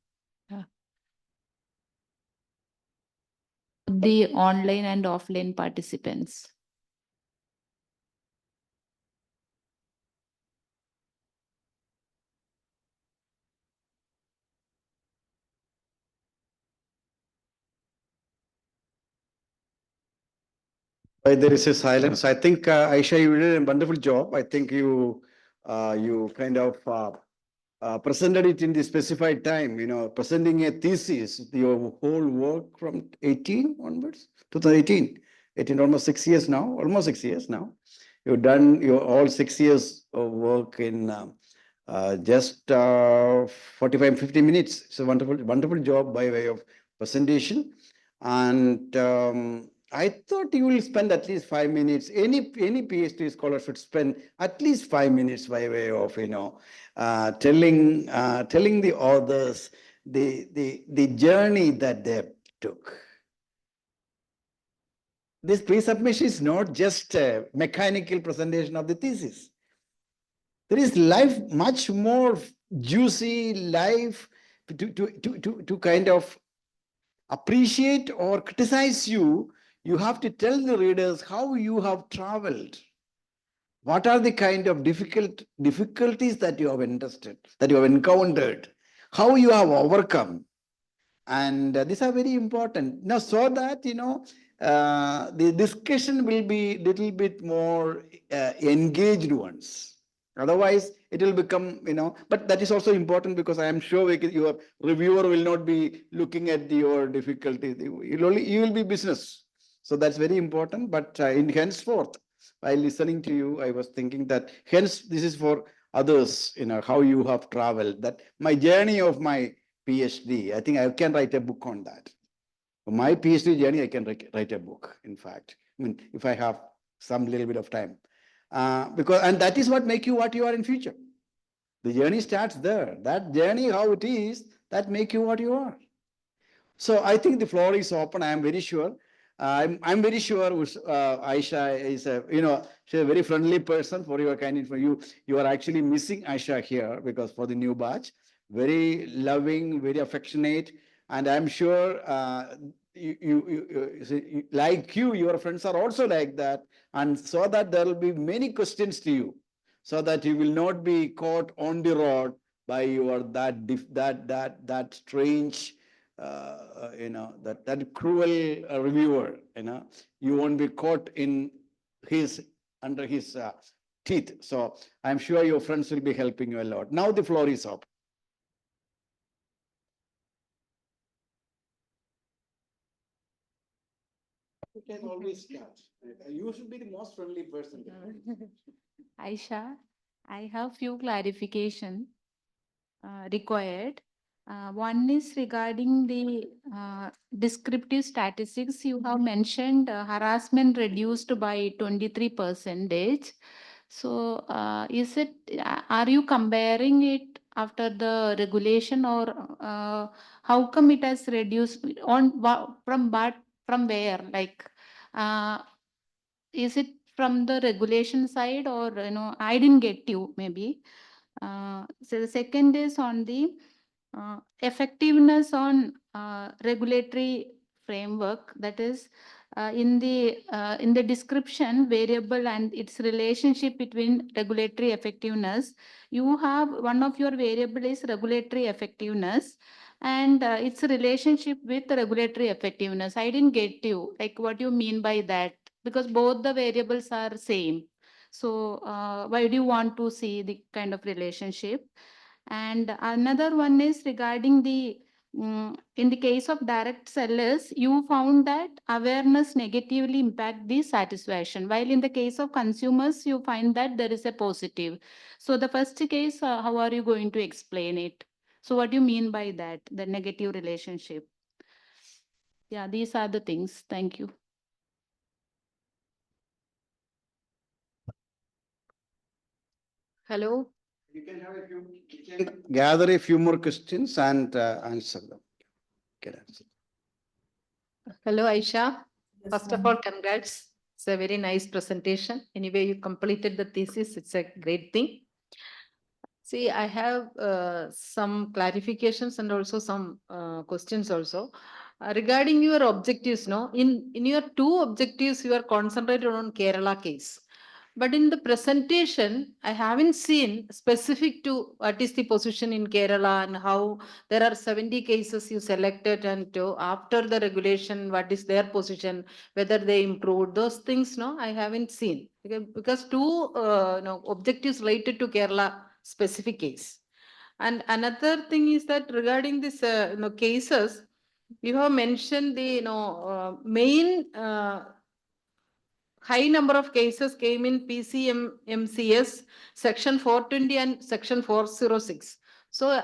The online and offline participants. There is a silence. I think, Aisha, you did a wonderful job. I think you kind of presented it in the specified time, presenting a thesis, your whole work from 18 onwards, 2018, 18, almost 6 years now, almost 6 years now. You've done your all 6 years of work in just 45, 50 minutes. It's a wonderful job by way of presentation. And I thought you will spend at least 5 minutes. Any PhD scholar should spend at least 5 minutes by way of, telling the authors the journey that they took. This pre-submission is not just a mechanical presentation of the thesis. There is life much more juicy life to kind of appreciate or criticize you. You have to tell the readers how you have traveled. What are the kind of difficulties that you have encountered, how you have overcome. And these are very important. Now, so that, the discussion will be little bit more engaged ones. Otherwise, it will become, but that is also important because I am sure your reviewer will not be looking at your difficulty. You will be business. So that's very important. But in henceforth, by listening to you, I was thinking that hence this is for others, how you have traveled, that my journey of my PhD, I think I can write a book on that. For my PhD journey, I can write a book, in fact. I mean, if I have some little bit of time. And that is what make you what you are in future. The journey starts there. That journey, how it is, that make you what you are. So I think the floor is open. I am very sure. I'm very sure Aisha is she's a very friendly person. For your kind of you are actually missing Aisha here because for the new batch, very loving, very affectionate, and I'm sure like your friends are also like that, and so that there will be many questions to you, so that you will not be caught on the road by your that strange that cruel reviewer, you won't be caught in under his teeth. So I'm sure your friends will be helping you a lot. Now the floor is up. You can always start. You should be the most friendly person. Aisha, I have few clarification required. One is regarding the descriptive statistics. You have mentioned harassment reduced by 23%. So, are you comparing it after the regulation, or how come it has reduced from where? Like, uh, is it from the regulation side, or I didn't get you maybe. So the second is on the effectiveness on regulatory framework, that is in the description variable and its relationship between regulatory effectiveness. You have one of your variable is regulatory effectiveness, and its relationship with the regulatory effectiveness. I didn't get you, like what you mean by that, because both the variables are same. So why do you want to see the kind of relationship? And another one is regarding the in the case of direct sellers, you found that awareness negatively impact the satisfaction, while in the case of consumers, you find that there is a positive. So the first case, how are you going to explain it? So what do you mean by that, the negative relationship? Yeah, these are the things. Thank you. Hello. You can gather a few more questions and answer them. Get answer. Hello, Aisha. Yes, First of ma'am. all, congrats. It's a very nice presentation. Anyway, you completed the thesis. It's a great thing. See, I have some clarifications and also some questions also. Regarding your objectives, no, in your two objectives, you are concentrated on Kerala case. But in the presentation, I haven't seen specific to what is the position in Kerala and how there are 70 cases you selected, and after the regulation, what is their position, whether they improved those things. No, I haven't seen, because two objectives related to Kerala specific case. And another thing is that regarding this cases, you have mentioned the main high number of cases came in PCMCS section 420 and section 406. So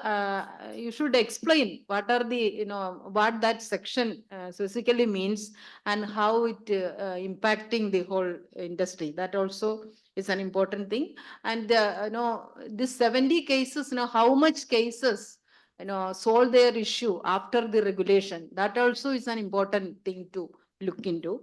you should explain what are the, what that section specifically means and how it impacting the whole industry. That also is an important thing. And this 70 cases, how much cases solve their issue after the regulation. That also is an important thing to look into.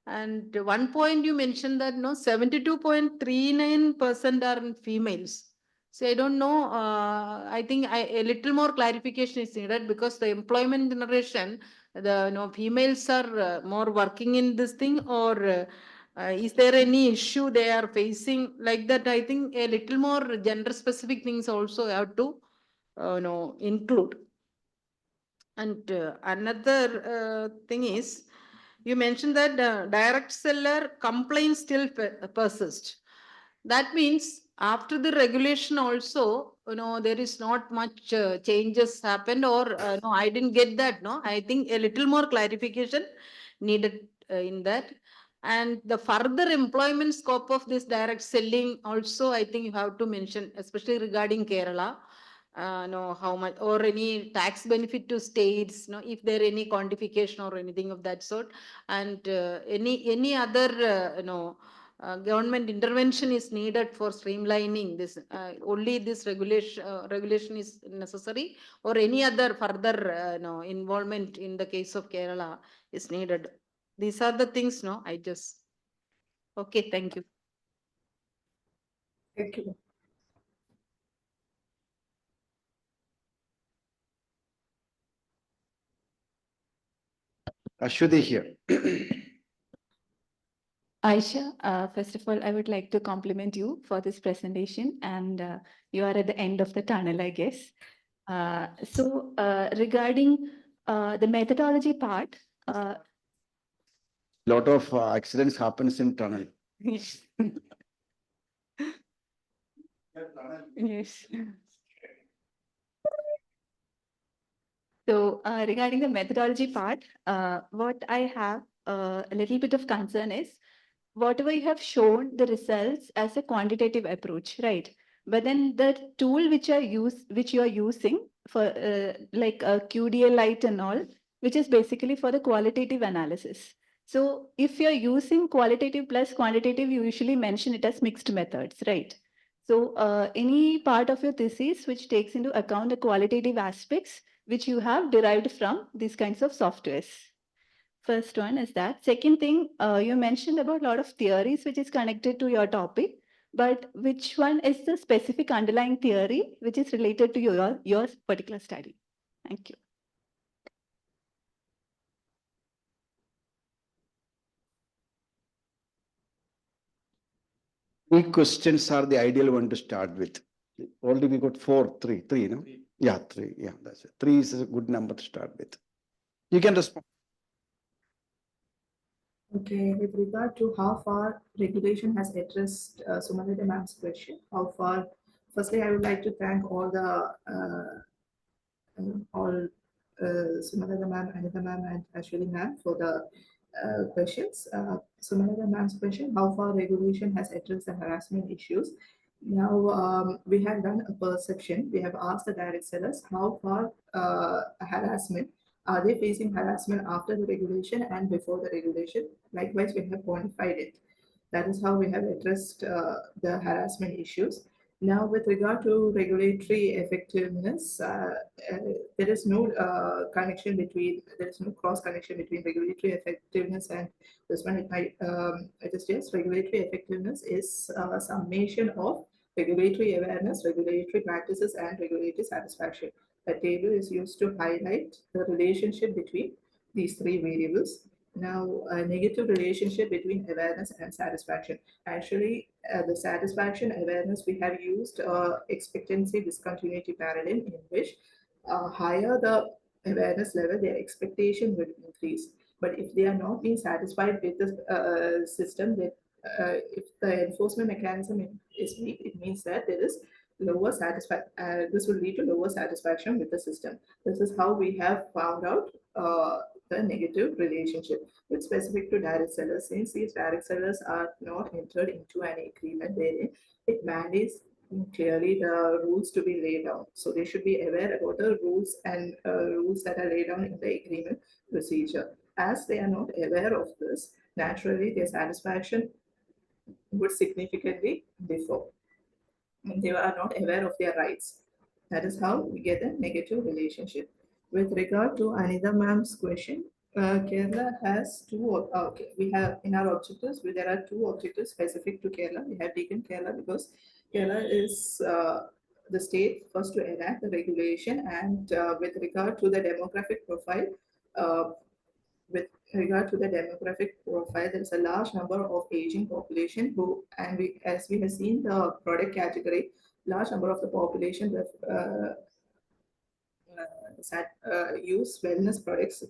And one point you mentioned that 72.39% are females. So I don't know. I think a little more clarification is needed because the employment generation, the females are more working in this thing, or is there any issue they are facing like that? I think a little more gender specific things also have to include. And another thing is, you mentioned that direct seller complaints still persist. That means after the regulation also, there is not much changes happened, or no, I didn't get that. No, I think a little more clarification needed in that. And the further employment scope of this direct selling also, I think you have to mention, especially regarding Kerala. No, how much or any tax benefit to states, no, if there any quantification or anything of that sort, and any other government intervention is needed for streamlining this. Only this regulation is necessary, or any other further involvement in the case of Kerala is needed. These are the things. No, I just okay. Thank you. Thank you. Ashwati here. Aisha, first of all, I would like to compliment you for this presentation, and you are at the end of the tunnel, I guess. Regarding the methodology part, Lot of accidents happens in tunnel. yes. Yes. So regarding the methodology part, what I have a little bit of concern is whatever you have shown the results as a quantitative approach, right? But then the tool which you are using for like QDA Lite and all, which is basically for the qualitative analysis. So if you're using qualitative plus quantitative, you usually mention it as mixed methods, right? So any part of your thesis which takes into account the qualitative aspects which you have derived from these kinds of softwares. First one is that. Second thing, you mentioned about a lot of theories which is connected to your topic, but which one is the specific underlying theory which is related to your particular study? Thank you. Three questions are the ideal one to start with. Already we got three, no? Yeah, three. Yeah, that's it. Three is a good number to start with. You can respond. Okay, with regard to how far regulation has addressed Sumalita ma'am's question, how far, firstly, I would like to thank all Sumalita ma'am, Anita ma'am, and Ashwini ma'am for the questions. Sumalita ma'am's question, how far regulation has addressed the harassment issues. Now, we have done a perception. We have asked the direct sellers how far harassment, are they facing harassment after the regulation and before the regulation? Likewise, we have quantified it. That is how we have addressed the harassment issues. Now, with regard to regulatory effectiveness, there is no connection between, there is no cross connection between regulatory effectiveness and this one. It is just regulatory effectiveness is a summation of regulatory awareness, regulatory practices, and regulatory satisfaction. The table is used to highlight the relationship between these three variables. Now, a negative relationship between awareness and satisfaction. Actually, the satisfaction awareness, we have used expectancy discontinuity paradigm, in which higher the awareness level, their expectation will increase. But if they are not being satisfied with the system, that if the enforcement mechanism is weak, it means that there is lower satisfaction. This will lead to lower satisfaction with the system. This is how we have found out the negative relationship. With specific to direct sellers, since these direct sellers are not entered into an agreement wherein it mandates clearly the rules to be laid down. So they should be aware about the rules and rules that are laid down in the agreement procedure. As they are not aware of this, naturally their satisfaction would significantly differ. They are not aware of their rights. That is how we get a negative relationship. With regard to Anita ma'am's question, Kerala has two, okay, we have in our objectives, there are two objectives specific to Kerala. We have taken Kerala because Kerala is the state first to enact the regulation, and with regard to the demographic profile, uh, there is a large number of aging population who, and we, as we have seen the product category, large number of the population use wellness products,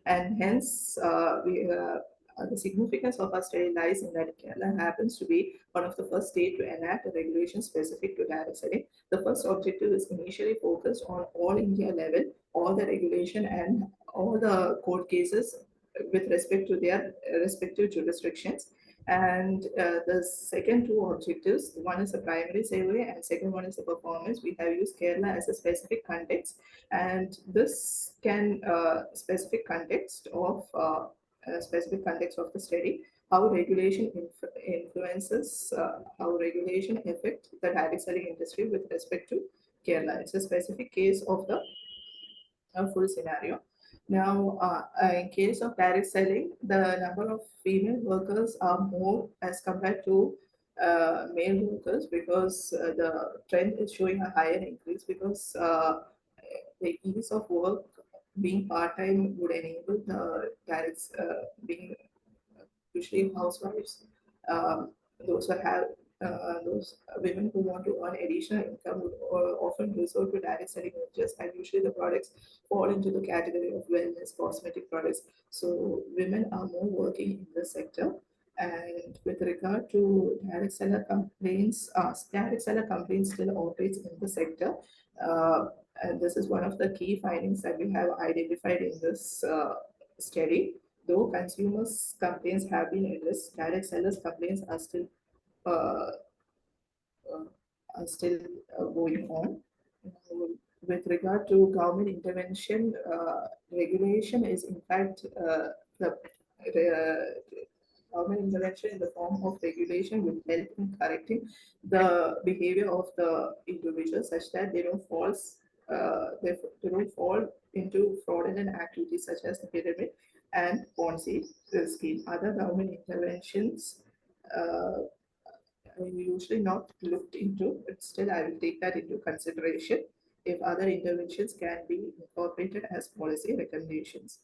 and hence the significance of our study lies in that Kerala happens to be one of the first state to enact a regulation specific to direct selling. The first objective is initially focused on all India level, all the regulation and all the court cases with respect to their respective jurisdictions. And the second two objectives, one is a primary survey and second one is a performance. We have used Kerala as a specific context, and this can specific context of the study, how regulation influences, how regulation affect the direct selling industry with respect to Kerala. It's a specific case of the full scenario. Now, in case of direct selling, the number of female workers are more as compared to male workers, because the trend is showing a higher increase, because the ease of work being part-time would enable the direct being usually housewives, those who have those women who want to earn additional income would often resort to direct selling ventures, and usually the products fall into the category of wellness cosmetic products. So women are more working in this sector. And with regard to direct seller complaints still operates in the sector. And this is one of the key findings that we have identified in this study. Though consumers' complaints have been addressed, direct sellers' complaints are still uh, going on. With regard to government intervention, regulation is in fact the government intervention in the form of regulation will help in correcting the behavior of the individuals such that they don't they don't fall into fraudulent activities such as the pyramid and Ponzi scheme. Other government interventions usually not looked into, but still I will take that into consideration if other interventions can be incorporated as policy recommendations.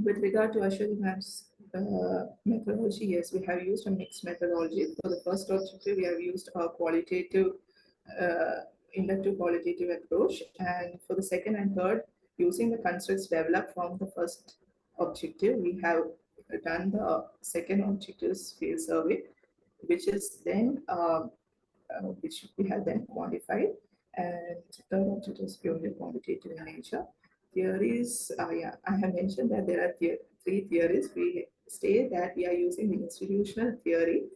With regard to Ashwini ma'am's methodology, yes, we have used a mixed methodology. For the first objective, we have used a qualitative, inductive qualitative approach, and for the second and third, using the constructs developed from the first objective, we have done the second objective's field survey, which is then which we have then quantified, and the objective is purely quantitative in nature. Theories, yeah, I have mentioned that there are three theories. We say that we are using the institutional theory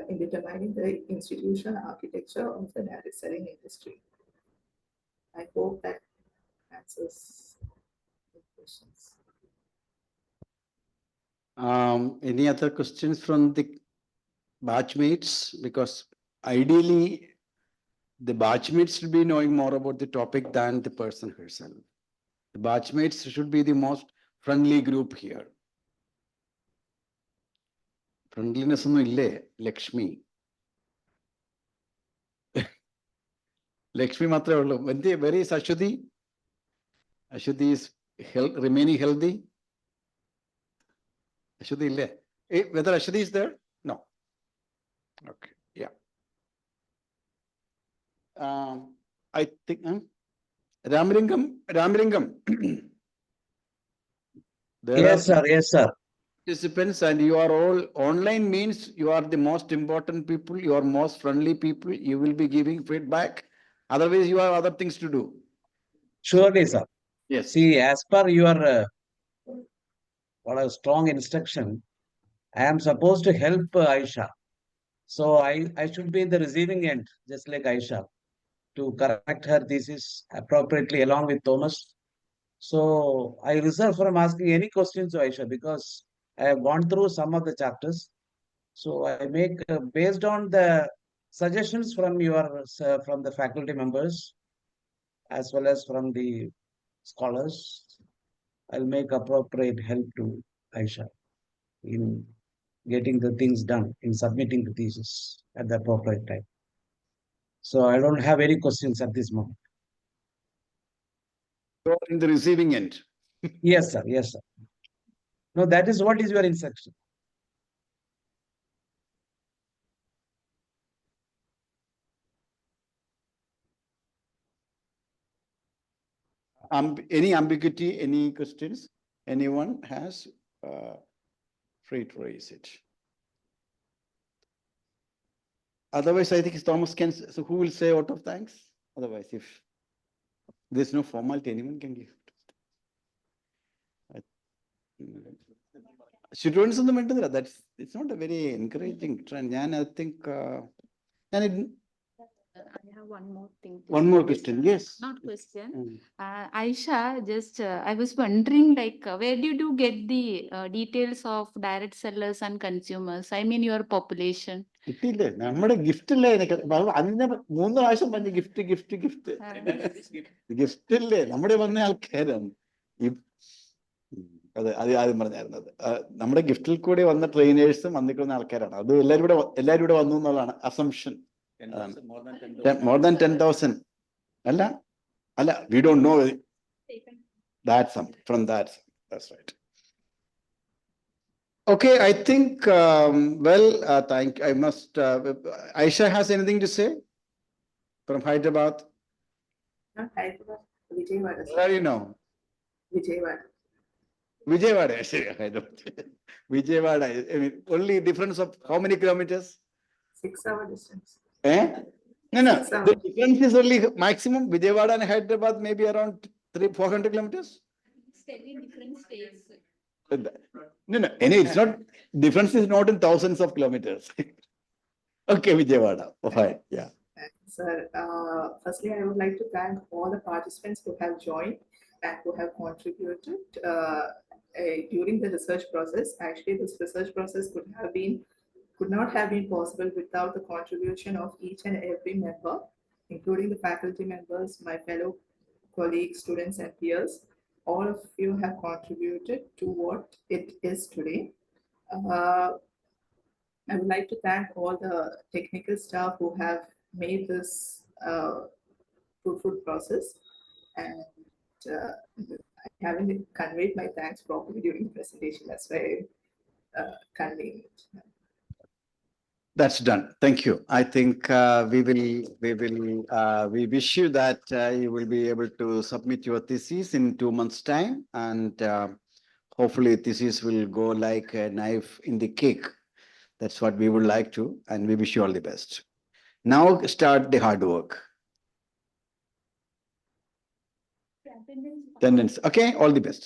in determining the institutional architecture of the direct selling industry. I hope that answers the questions. Any other questions from the batchmates? Because ideally, the batchmates should be knowing more about the topic than the person herself. The batchmates should be the most friendly group here. Friendliness ഒന്നും ഇല്ലേ ലക്ഷ്മി? ലക്ഷ്മി മാത്രമേ ഉള്ളൂ. Where is Ashwati? Ashwati is remaining healthy. Ashwati ഇല്ലേ? Whether Ashwati is there? No. Okay. Yeah. I think Ramalingam. There Yes, are sir. Yes, sir. participants, and you are all online, means you are the most important people, you are most friendly people, you will be giving feedback. Otherwise, you have other things to do. Surely, sir. Yes. See, as per your what a strong instruction, I am supposed to help Aisha. So I should be in the receiving end, just like Aisha, to correct her thesis appropriately along with Thomas. So I reserve from asking any questions to Aisha because I have gone through some of the chapters. So I make based on the suggestions from your from the faculty members as well as from the scholars. I'll make appropriate help to Aisha in getting the things done, in submitting the thesis at the appropriate time. So I don't have any questions at this moment. You're in the receiving end. Yes, sir. Yes, sir. No, that is what is your instruction. Any ambiguity, any questions? Anyone has, free to raise it. Otherwise, I think Thomas can, so who will say out of thanks? Otherwise, if there's no formality, anyone can give. Students on the mentor, that's, it's not a very encouraging trend. I think, and I have one more thing. to one say. more question, yes. Not question. Mm. Aisha, just I was wondering, like, where did you get the details of direct sellers and consumers? I mean, your population. കിട്ടിയില്ലേ നമ്മുടെ gift അല്ലേ എനിക്ക് അതിനെ 3 പ്രാവശ്യം പറഞ്ഞ് gift gift gift gift അല്ലേ നമ്മുടെ വന്ന ആൾക്കാരാണ് അതെ അത് ആദ്യം പറഞ്ഞായിരുന്നത് നമ്മുടെ ഗിഫ്റ്റിൽ കൂടി വന്ന ട്രെയിനേഴ്സും വന്നിരിക്കുന്ന ആൾക്കാരാണ് അത് എല്ലാവരും ഇവിടെ വന്നു എന്നുള്ളതാണ് അസംഷൻ more than 10,000 അല്ല അല്ല we don't know that some from that, that's right. Okay, I think, I must, Aisha has anything to say from Hyderabad? Not Hyderabad, Vijayawada. Where are you now? Vijayawada. Vijayawada, I don't. Vijayawada, I mean, only difference of how many kilometers? 6-hour distance. Eh? No, 6 hours. the difference is only maximum, Vijayawada and Hyderabad maybe around 400 kilometers? Different states. No, anyway, it's not, difference is not in thousands of kilometers. Okay, Vijayawada, fine, yeah. Sir, firstly, I would like to thank all the participants who have joined and who have contributed during the research process. Actually, this research process could not have been possible without the contribution of each and every member, including the faculty members, my fellow colleagues, students, and peers. All of you have contributed to what it is today. I would like to thank all the technical staff who have made this fruitful process, and I haven't conveyed my thanks properly during the presentation. That's why I conveyed it. That's done. Thank you. I think we wish you that you will be able to submit your thesis in 2 months' time, and hopefully thesis will go like a knife in the cake. That's what we would like to, and we wish you all the best. Now start the hard work. Attendance. Okay, all the best.